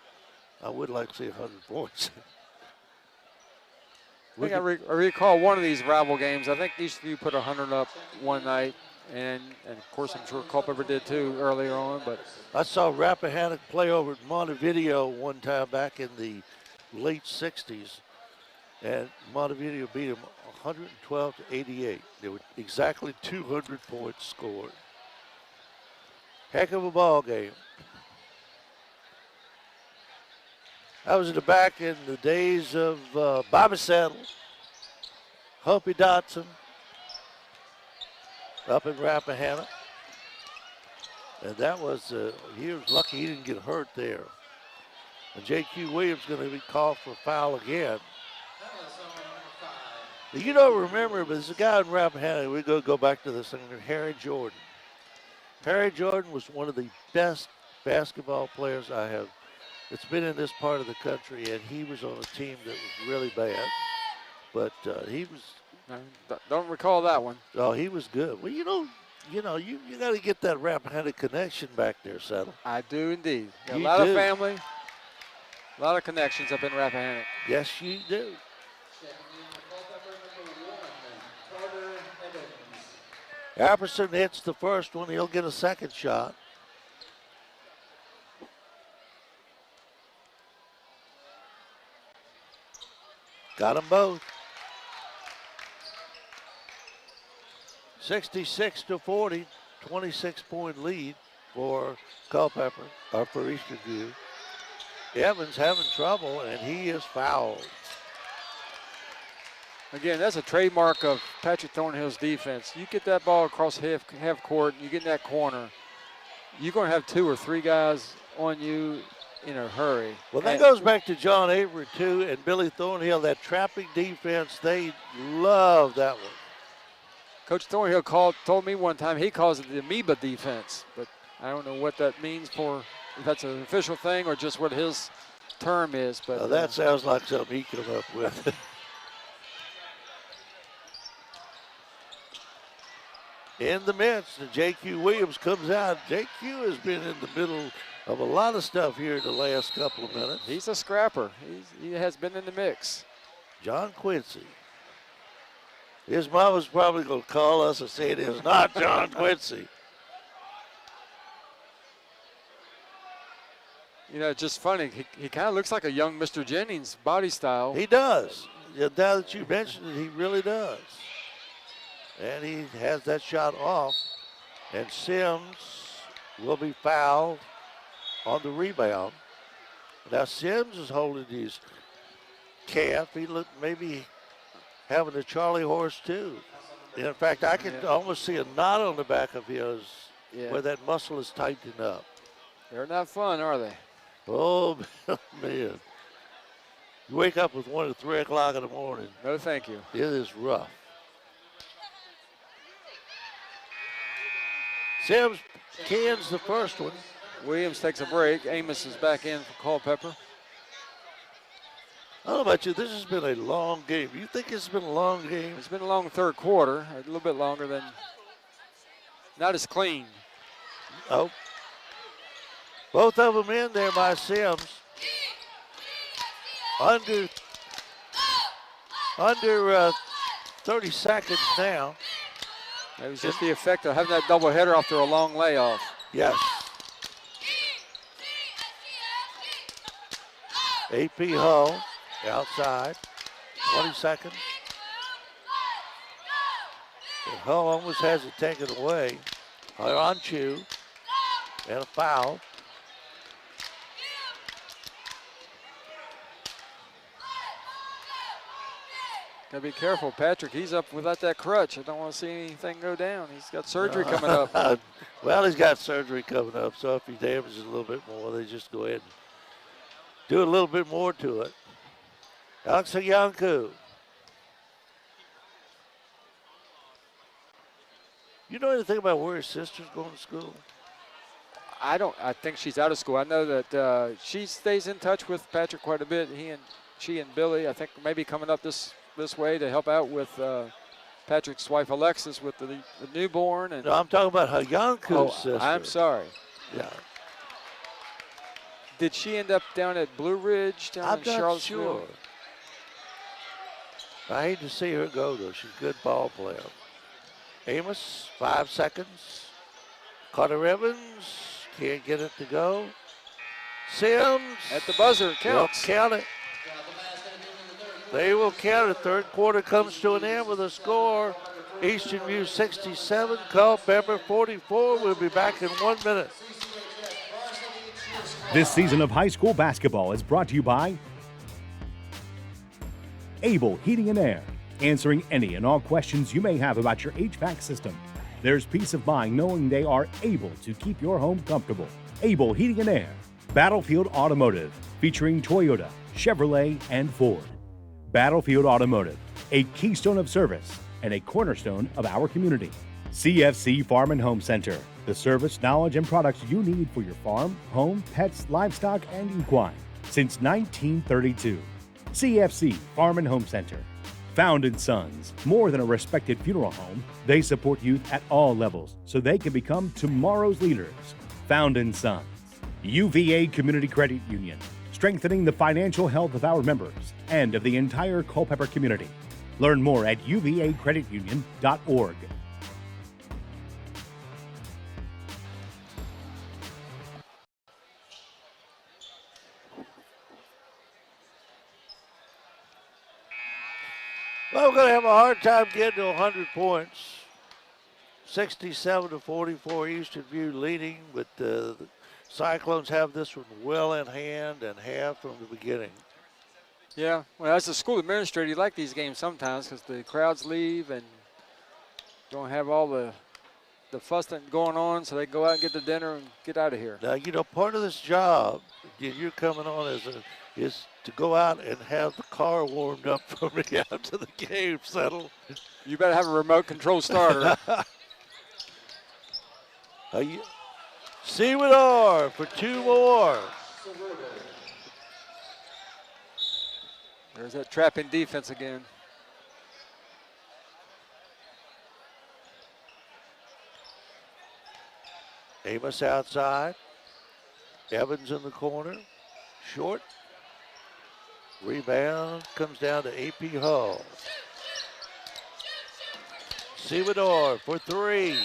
I would like to see 100 points. I think I recall one of these rival games. I think Eastview put 100 up one night, and of course I'm sure Culpeper did too earlier on. But I saw Rappahannock play over at Montevideo one time back in the late 60s, and Montevideo beat them 112 to 88. There were exactly 200 points scored. Heck of a ball game. I was back in the days of Bobby Saddle, Humpy Dotson, up in Rappahannock. And that was, he was lucky he didn't get hurt there. And J.Q. Williams going to be called for a foul again. You don't remember, but there's a guy in Rappahannock, we're going to go back to this thing, Harry Jordan. Harry Jordan was one of the best basketball players it's been in this part of the country, and he was on a team that was really bad. But he was. Don't recall that one. Oh, he was good. Well, you got to get that Rappahannock connection back there, Settle. I do indeed. A You lot do. of family, a lot of connections up in Rappahannock. Yes, you do. Apperson hits the first one. He'll get a second shot. Got them both. 66 to 40, 26-point lead for Culpeper, or for Eastern View. Evans having trouble, and he is fouled. Again, that's a trademark of Patrick Thornhill's defense. You get that ball across half court, you get in that corner, you're going to have 2 or 3 guys on you in a hurry. Well, that goes back to John Avery, too, and Billy Thornhill. That trapping defense, they love that one. Coach Thornhill told me one time he calls it the amoeba defense, but I don't know what that means if that's an official thing or just what his term is. But that sounds like something he came up with. In the midst, J.Q. Williams comes out. J.Q. has been in the middle of a lot of stuff here in the last couple of minutes. He's a scrapper. He has been in the mix. John Quincy. His mama's probably going to call us and say it is not John Quincy. You know, it's just funny. He kind of looks like a young Mr. Jennings body style. He does. Yeah, now that you mentioned it, he really does. And he has that shot off. And Sims will be fouled on the rebound. Now Sims is holding his calf. He looked maybe having a Charlie horse too. In fact, I can almost see a knot on the back of his where that muscle is tightening up. They're not fun, are they? Oh, man. You wake up with one at 3 o'clock in the morning. No, thank you. It is rough. Sims cans the first one. Williams takes a break. Amos is back in for Culpeper. I don't know about you, this has been a long game. You think it's been a long game? It's been a long third quarter, a little bit longer than, not as clean. Oh. Both of them in there by Sims. Under 30 seconds now. It was just the effect of having that double header after a long layoff. Yes. AP Hull outside. 20 seconds. And Hull almost has it taken away. Haranchu and a foul. Gotta be careful, Patrick. He's up without that crutch. I don't want to see anything go down. He's got surgery coming up. Well, he's got surgery coming up, so if he damages a little bit more, they just go ahead and do a little bit more to it. Alex Yanku. You know anything about where his sister's going to school? I don't. I think she's out of school. I know that she stays in touch with Patrick quite a bit. She and Billy, I think, maybe coming up this way to help out with Patrick's wife Alexis with the newborn. And no, I'm talking about Hayanku's sister. I'm sorry. Yeah. Did she end up down at Blue Ridge down in Charlottesville? Sure. I hate to see her go, though. She's a good ball player. Amos, 5 seconds. Carter Evans can't get it to go. Sims. At the buzzer, it counts. They'll count it. They will count it. Third quarter comes to an end with a score. Eastern View 67, Culpeper 44. We'll be back in 1 minute. This season of high school basketball is brought to you by Able Heating and Air, answering any and all questions you may have about your HVAC system. There's peace of mind knowing they are able to keep your home comfortable. Able Heating and Air. Battlefield Automotive, featuring Toyota, Chevrolet, and Ford. Battlefield Automotive, a keystone of service and a cornerstone of our community. CFC Farm and Home Center, the service, knowledge, and products you need for your farm, home, pets, livestock, and equine since 1932. CFC Farm and Home Center. Found & Sons, more than a respected funeral home, they support youth at all levels so they can become tomorrow's leaders. Found & Sons. UVA Community Credit Union, strengthening the financial health of our members and of the entire Culpeper community. Learn more at uvacreditunion.org. Well, we're going to have a hard time getting to 100 points. 67-44, Eastern View leading, but the Cyclones have this one well in hand and have from the beginning. Yeah, well, as a school administrator, you like these games sometimes because the crowds leave and don't have all the fuss that going on, so they go out and get the dinner and get out of here. Now, you know, part of this job that you're coming on is to go out and have the car warmed up for me after the game settled. You better have a remote control starter. Seawood for 2 more. There's that trapping defense again. Amos outside. Evans in the corner. Short. Rebound comes down to AP Hull. Seawood for 3.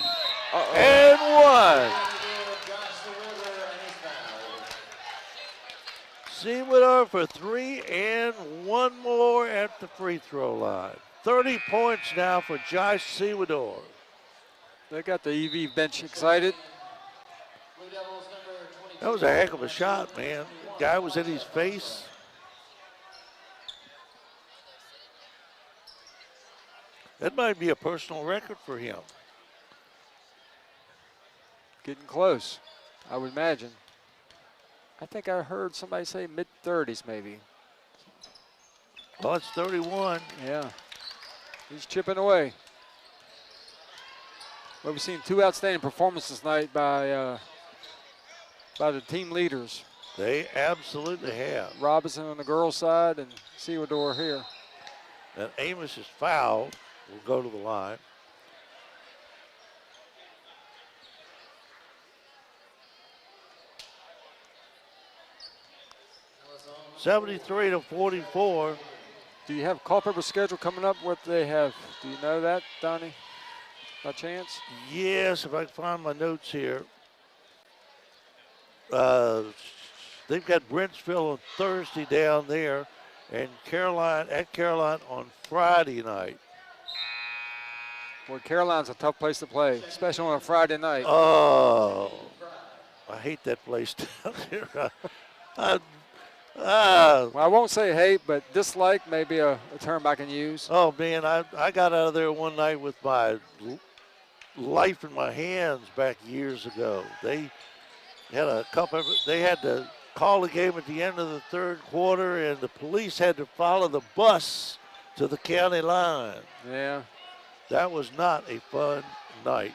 And 1. Seawood for 3 and 1 more at the free throw line. 30 points now for Josh Seawood. They got the EV bench excited. That was a heck of a shot, man. The guy was in his face. That might be a personal record for him. Getting close, I would imagine. I think I heard somebody say mid-30s maybe. Well, it's 31. Yeah, he's chipping away. Well, we've seen 2 outstanding performances tonight by the team leaders. They absolutely have. Robinson on the girls' side and Seawood here. And Amos is fouled. Will go to the line. (73-44). Do you have Culpeper's schedule coming up? What they have? Do you know that, Donnie? By chance? Yes, if I can find my notes here. They've got Brentsville on Thursday down there, and Caroline on Friday night. Boy, Caroline's a tough place to play, especially on a Friday night. Oh, I hate that place down there. I, Well, I won't say hate, but dislike may be a term I can use. oh, man, I got out of there one night with my life in my hands back years ago. They had they had to call the game at the end of the third quarter, and the police had to follow the bus to the county line. Yeah. That was not a fun night.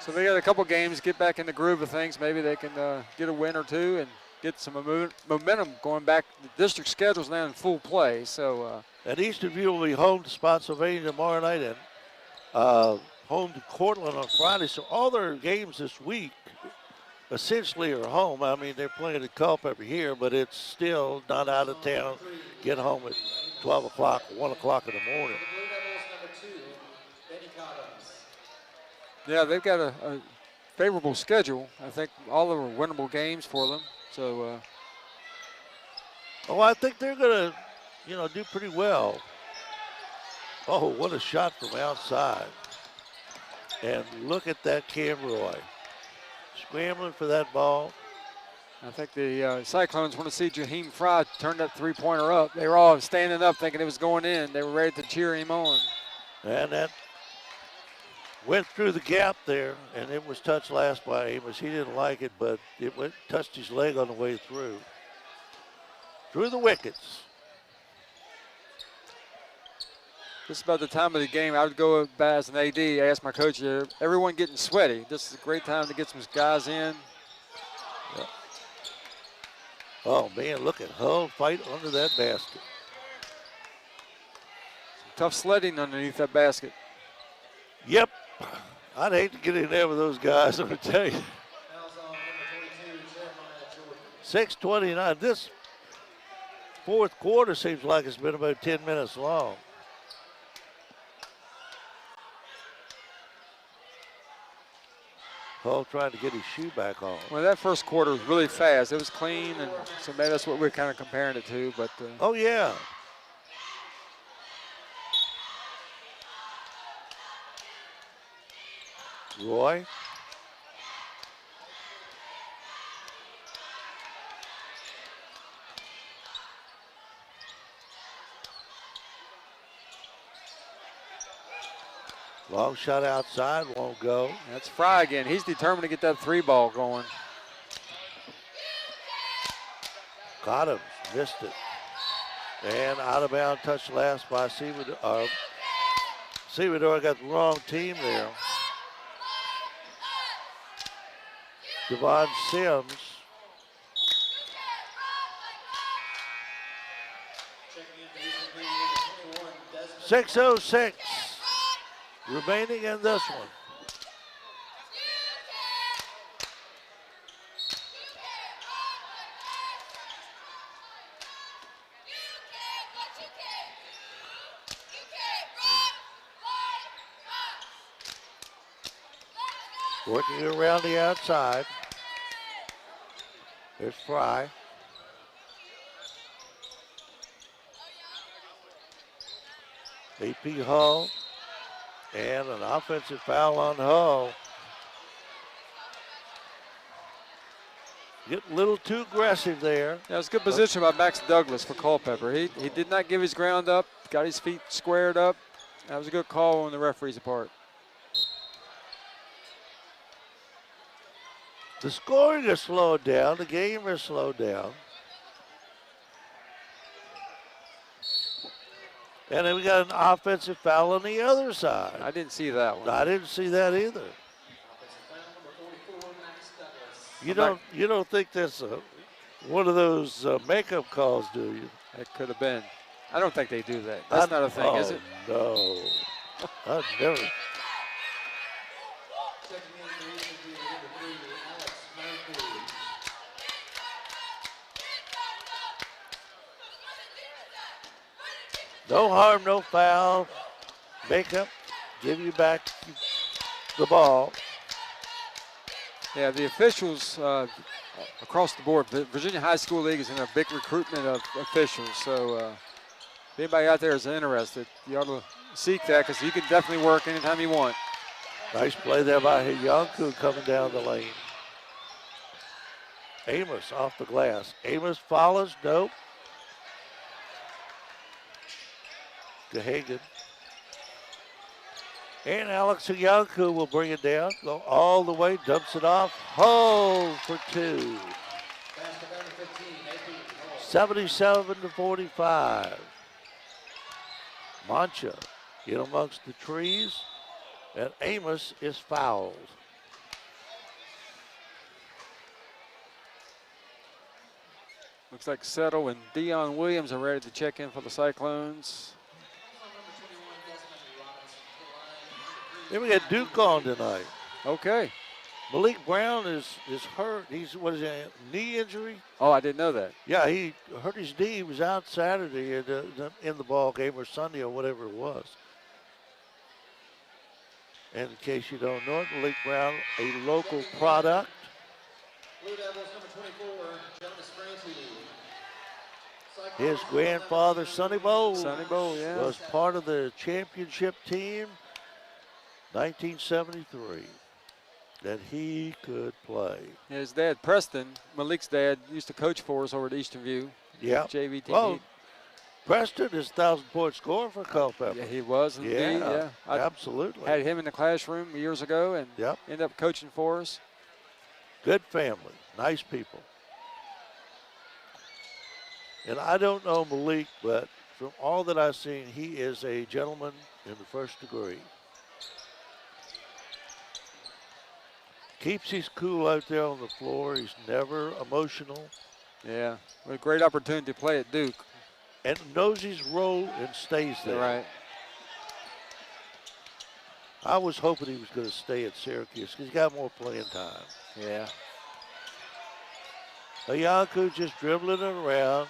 So they got a couple games, get back in the groove of things. Maybe they can get a win or two and get some momentum going back. The district schedule's now in full play. So And Eastern View will be home to Spotsylvania tomorrow night and home to Cortland on Friday. So all their games this week essentially are home. I mean, they're playing at Culpeper here, but it's still not out of town. Get home at 12 o'clock, 1 o'clock in the morning. yeah, they've got a favorable schedule. I think all of them are winnable games for them. So Oh, I think they're going to, do pretty well. Oh, what a shot from outside. And look at that Cam Roy. Scrambling for that ball. I think the Cyclones want to see Jaheim Fry turn that three-pointer up. They were all standing up thinking it was going in. They were ready to cheer him on. And that went through the gap there, and it was touched last by Amos. He didn't like it, but it touched his leg on the way through. Through the wickets. This is about the time of the game I would go by as an AD. I asked my coach, everyone getting sweaty. This is a great time to get some guys in. Yep. Oh, man, look at Hull fight under that basket. Tough sledding underneath that basket. Yep. I'd hate to get in there with those guys, I'm going to tell you. 6:29. This fourth quarter seems like it's been about 10 minutes long. Hull trying to get his shoe back on. Well, that first quarter was really fast. It was clean, and so maybe that's what we're kind of comparing it to. But oh, yeah. Roy. Long shot outside, won't go. That's Fry again. He's determined to get that three ball going. Got him, missed it. And out of bounds, touch last by Seamador. Seamador got the wrong team there. Devon Sims. .606 remaining in this one. Working around the outside. There's Fry. AP Hull. And an offensive foul on Hull. Getting a little too aggressive there. That was good position by Max Douglas for Culpeper. He did not give his ground up, got his feet squared up. That was a good call on the referee's part. The scoring has slowed down. The game has slowed down. And then we got an offensive foul on the other side. I didn't see that one. I didn't see that either. You don't think that's one of those makeup calls, do you? It could have been. I don't think they do that. That's not a thing, is it? No. I've never. No harm, no foul. Makeup, give you back the ball. Yeah, the officials across the board, the Virginia High School League is in a big recruitment of officials. So if anybody out there is interested, you ought to seek that because you can definitely work anytime you want. Nice play there by Hiyanku coming down the lane. Amos off the glass. Amos follows. Nope. Gahagan. And Alex Hiyanku will bring it down. Go all the way. Dumps it off. Hole for two. 77-45. Mancha in amongst the trees. And Amos is fouled. Looks like Settle and Dion Williams are ready to check in for the Cyclones. Then we got Duke on tonight. Okay. Malik Brown is hurt. He's, what is it, knee injury? Oh, I didn't know that. Yeah, he hurt his knee. He was out Saturday in the ball game, or Sunday or whatever it was. And in case you don't know it, Malik Brown, a local product. Blue Devils number 24, Jonas Francie. His grandfather, Sonny Bowe, was part of the championship team, 1973, that he could play. His dad, Preston, Malik's dad, used to coach for us over at Eastern View. Yeah. JV team. Well, Preston is 1,000-point scorer for Culpeper. Yeah, he was indeed. Yeah, I absolutely. had him in the classroom years ago and ended up coaching for us. Good family, nice people. And I don't know Malik, but from all that I've seen, he is a gentleman in the first degree. Keeps his cool out there on the floor. He's never emotional. Yeah, what a great opportunity to play at Duke. And knows his role and stays there. Right. I was hoping he was going to stay at Syracuse because he got more playing time. Yeah. Hiyanku just dribbling it around.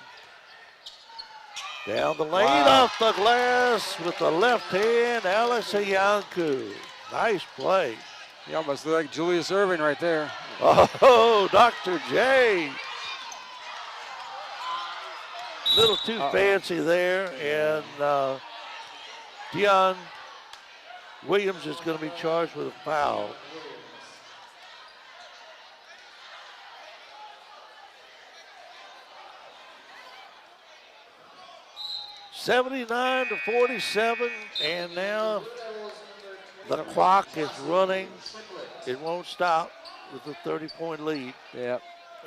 Down the lane, off the glass with the left hand, Alex Hiyanku. Nice play. He almost looked like Julius Irving right there. Oh, Dr. J. Little too fancy there, and Dion Williams is going to be charged with a foul. (79-47), and now the clock is running. It won't stop with a 30-point lead. Yep.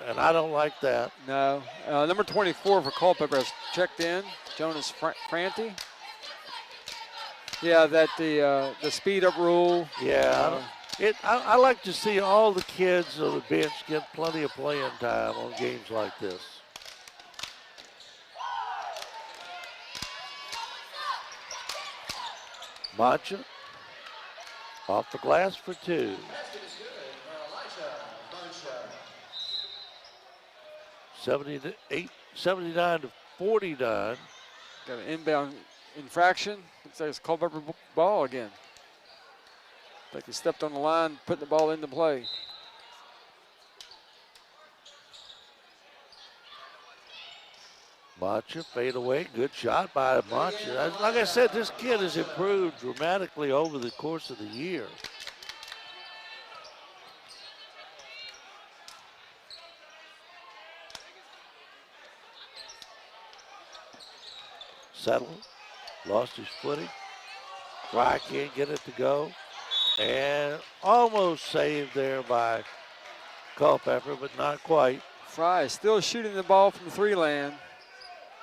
And I don't like that. No. Number 24 for Culpeper has checked in, Jonas Franti. Yeah, that the speed up rule. Yeah. I like to see all the kids on the bench get plenty of playing time on games like this. Mancha off the glass for two. 79-49. Got an inbound infraction. Looks like it's Culpeper ball again. Like he stepped on the line, putting the ball into play. Mancha fade away. Good shot by Mancha. Like I said, this kid has improved dramatically over the course of the year. Settle, lost his footing. Fry can't get it to go. And almost saved there by Culpeper, but not quite. Fry is still shooting the ball from three land.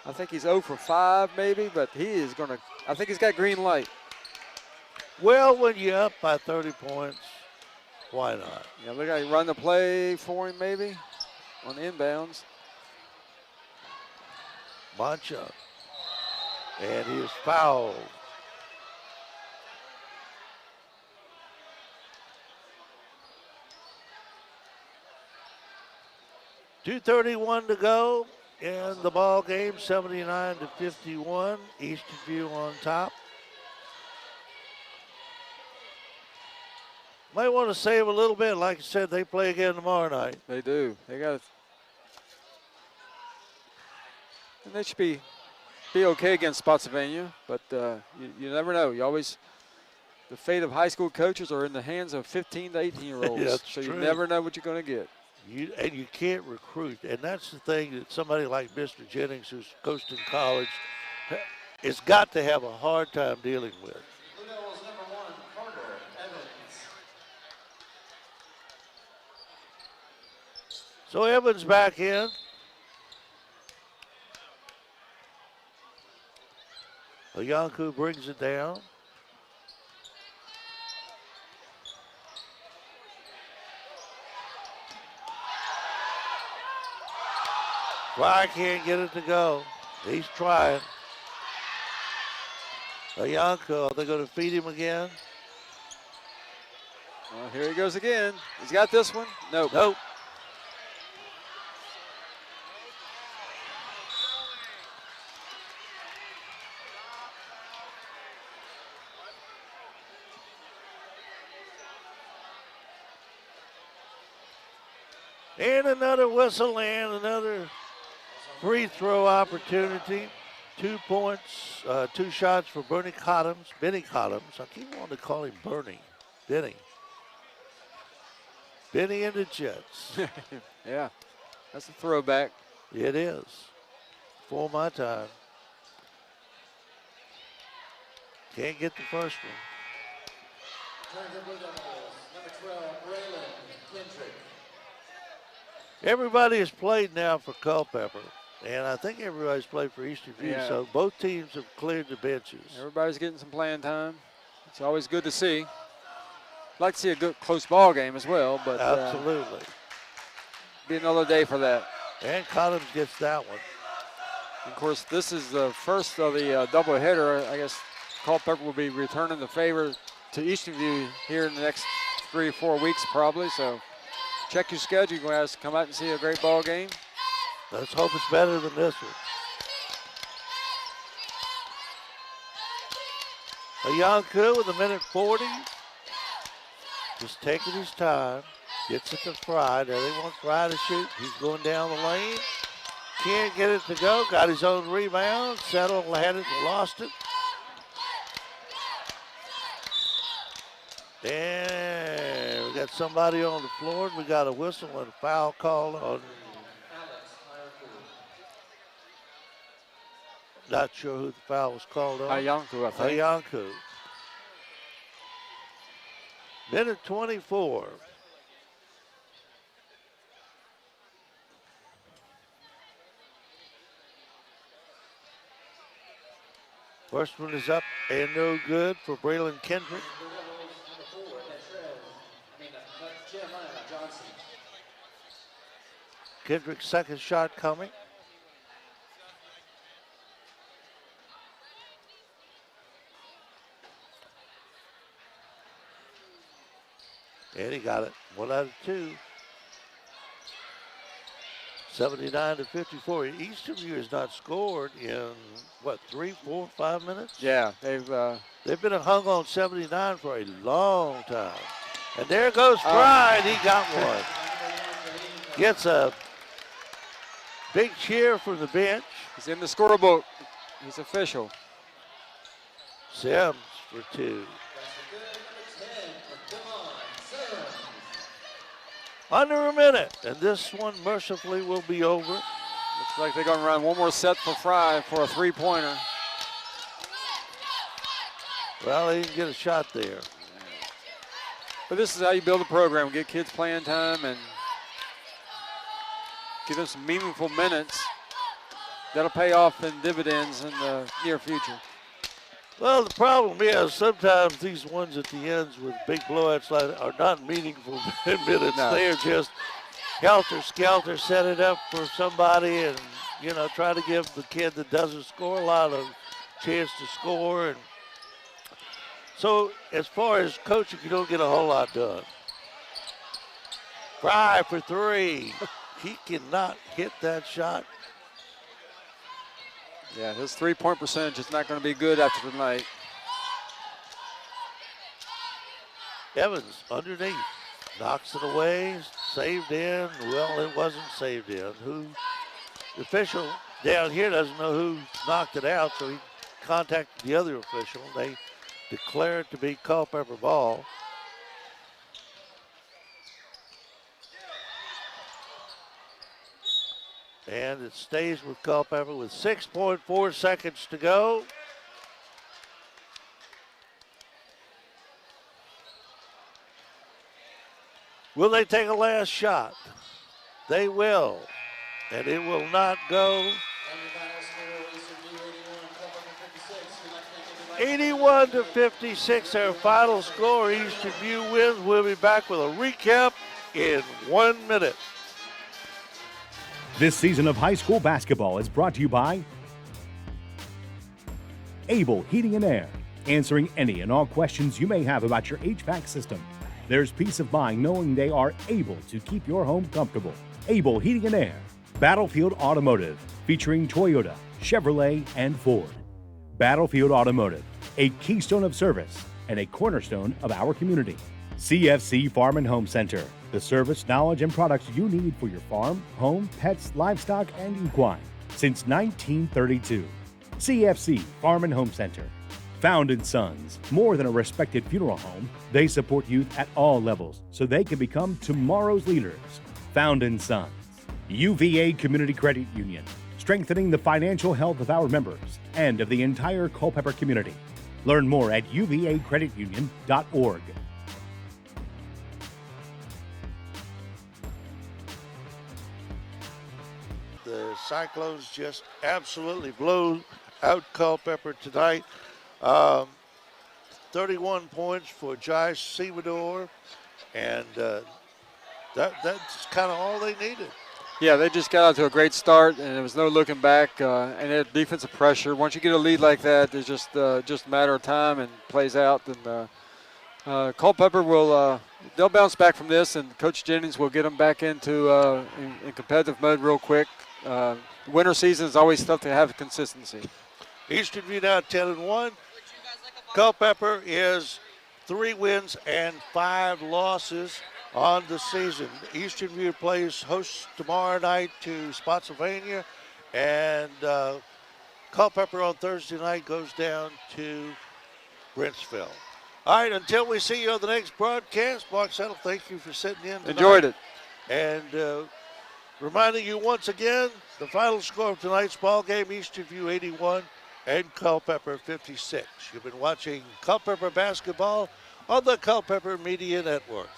I think he's 0 for 5 maybe, but he is going to, I think he's got green light. Well, when you're up by 30 points, why not? Yeah, look like run the play for him maybe on inbounds. Mancha. And he is fouled. .231 to go in the ball game, 79-51. Eastern View on top. Might want to save a little bit. Like I said, they play again tomorrow night. They do. They got it. And they should be okay against Spotsylvania, but you never know. You always, the fate of high school coaches are in the hands of 15 to 18-year-olds. That's so true. You never know what you're going to get. And you can't recruit. And that's the thing that somebody like Mr. Jennings, who's coached in college, has got to have a hard time dealing with. Blue Devils number 1, Carter Evans. So Evans back in. Oyanku brings it down. Fry can't get it to go. He's trying. Oyanku, are they going to feed him again? Well, here he goes again. He's got this one. Nope. Nope. And another whistle and another free throw opportunity. 2 points, 2 shots for Benny Cottums. I keep wanting to call him Benny. Benny and the Jets. Yeah, that's a throwback. It is. For my time. Can't get the first one. Turn to Blue Devils, number 12, Braylon Kendrick. Everybody has played now for Culpeper, and I think everybody's played for Eastern View, Yeah. so both teams have cleared the benches. Everybody's getting some playing time. It's always good to see. Like to see a good close ball game as well, but Absolutely. be another day for that. And Collins gets that one. Of course, this is the first of the doubleheader. I guess Culpeper will be returning the favor to Eastern View here in the next 3 or 4 weeks probably, so check your schedule. You're going to come out and see a great ball game. Let's hope it's better than this one. Oyanku with 1:40. Just taking his time. Gets it to Fry. There they want Fry to shoot. He's going down the lane. Can't get it to go. Got his own rebound. Settled, had it, lost it. And we got somebody on the floor. We got a whistle and a foul called on. Not sure who the foul was called on. Oyanku, I think. Oyanku. 1:24. First one is up and no good for Braylon Kendrick. Kendrick's second shot coming. And he got it. 1 out of 2. 79-54. Eastern View has not scored in, what, 3, 4, 5 minutes? Yeah, They've been hung on 79 for a long time. And there goes Fry, and he got one. Gets a big cheer from the bench. He's in the scorebook. He's official. Sims for 2. Under a minute, and this one mercifully will be over. Looks like they're going to run one more set for Fry for a three-pointer. Well, he didn't get a shot there. But this is how you build a program. Get kids playing time and give them some meaningful minutes. That'll pay off in dividends in the near future. Well, the problem is sometimes these ones at the ends with big blowouts like are not meaningful minutes. No. They're just helter-skelter, set it up for somebody and, you know, try to give the kid that doesn't score a lot of chance to score. And so as far as coaching, you don't get a whole lot done. Fry for 3. He cannot hit that shot. Yeah, his three-point percentage is not going to be good after tonight. Evans underneath, knocks it away, saved in. Well, it wasn't saved in. The official down here doesn't know who knocked it out, so he contacted the other official. They declare it to be Culpeper ball. And it stays with Culpeper with 6.4 seconds to go. Will they take a last shot? They will. And it will not go. 81-56, our final score. Eastern View wins. We'll be back with a recap in 1 minute. This season of high school basketball is brought to you by Able Heating and Air, answering any and all questions you may have about your HVAC system. There's peace of mind knowing they are able to keep your home comfortable. Able Heating and Air. Battlefield Automotive, featuring Toyota, Chevrolet, and Ford. Battlefield Automotive, a keystone of service and a cornerstone of our community. CFC Farm and Home Center, the service, knowledge, and products you need for your farm, home, pets, livestock, and equine since 1932. CFC Farm and Home Center. Found & Sons, more than a respected funeral home, they support youth at all levels so they can become tomorrow's leaders. Found & Sons. UVA Community Credit Union, strengthening the financial health of our members and of the entire Culpeper community. Learn more at uvacreditunion.org. The Cyclones just absolutely blew out Culpeper tonight. 31 points for Josh Semador, and that's kind of all they needed. Yeah, they just got out to a great start, and there was no looking back. And they had defensive pressure. Once you get a lead like that, it's just a matter of time and plays out. And Culpeper will they'll bounce back from this, and Coach Jennings will get them back into in competitive mode real quick. Winter season is always tough to have consistency. Eastern View now 10-1. Culpeper is 3 wins and 5 losses on the season. Eastern View plays host tomorrow night to Spotsylvania, and Culpeper on Thursday night goes down to Brentsville. All right, until we see you on the next broadcast, Mark Settle, thank you for sitting in tonight. Enjoyed it. And reminding you once again, the final score of tonight's ball game, Eastern View 81 and Culpeper 56. You've been watching Culpeper basketball on the Culpeper Media Network.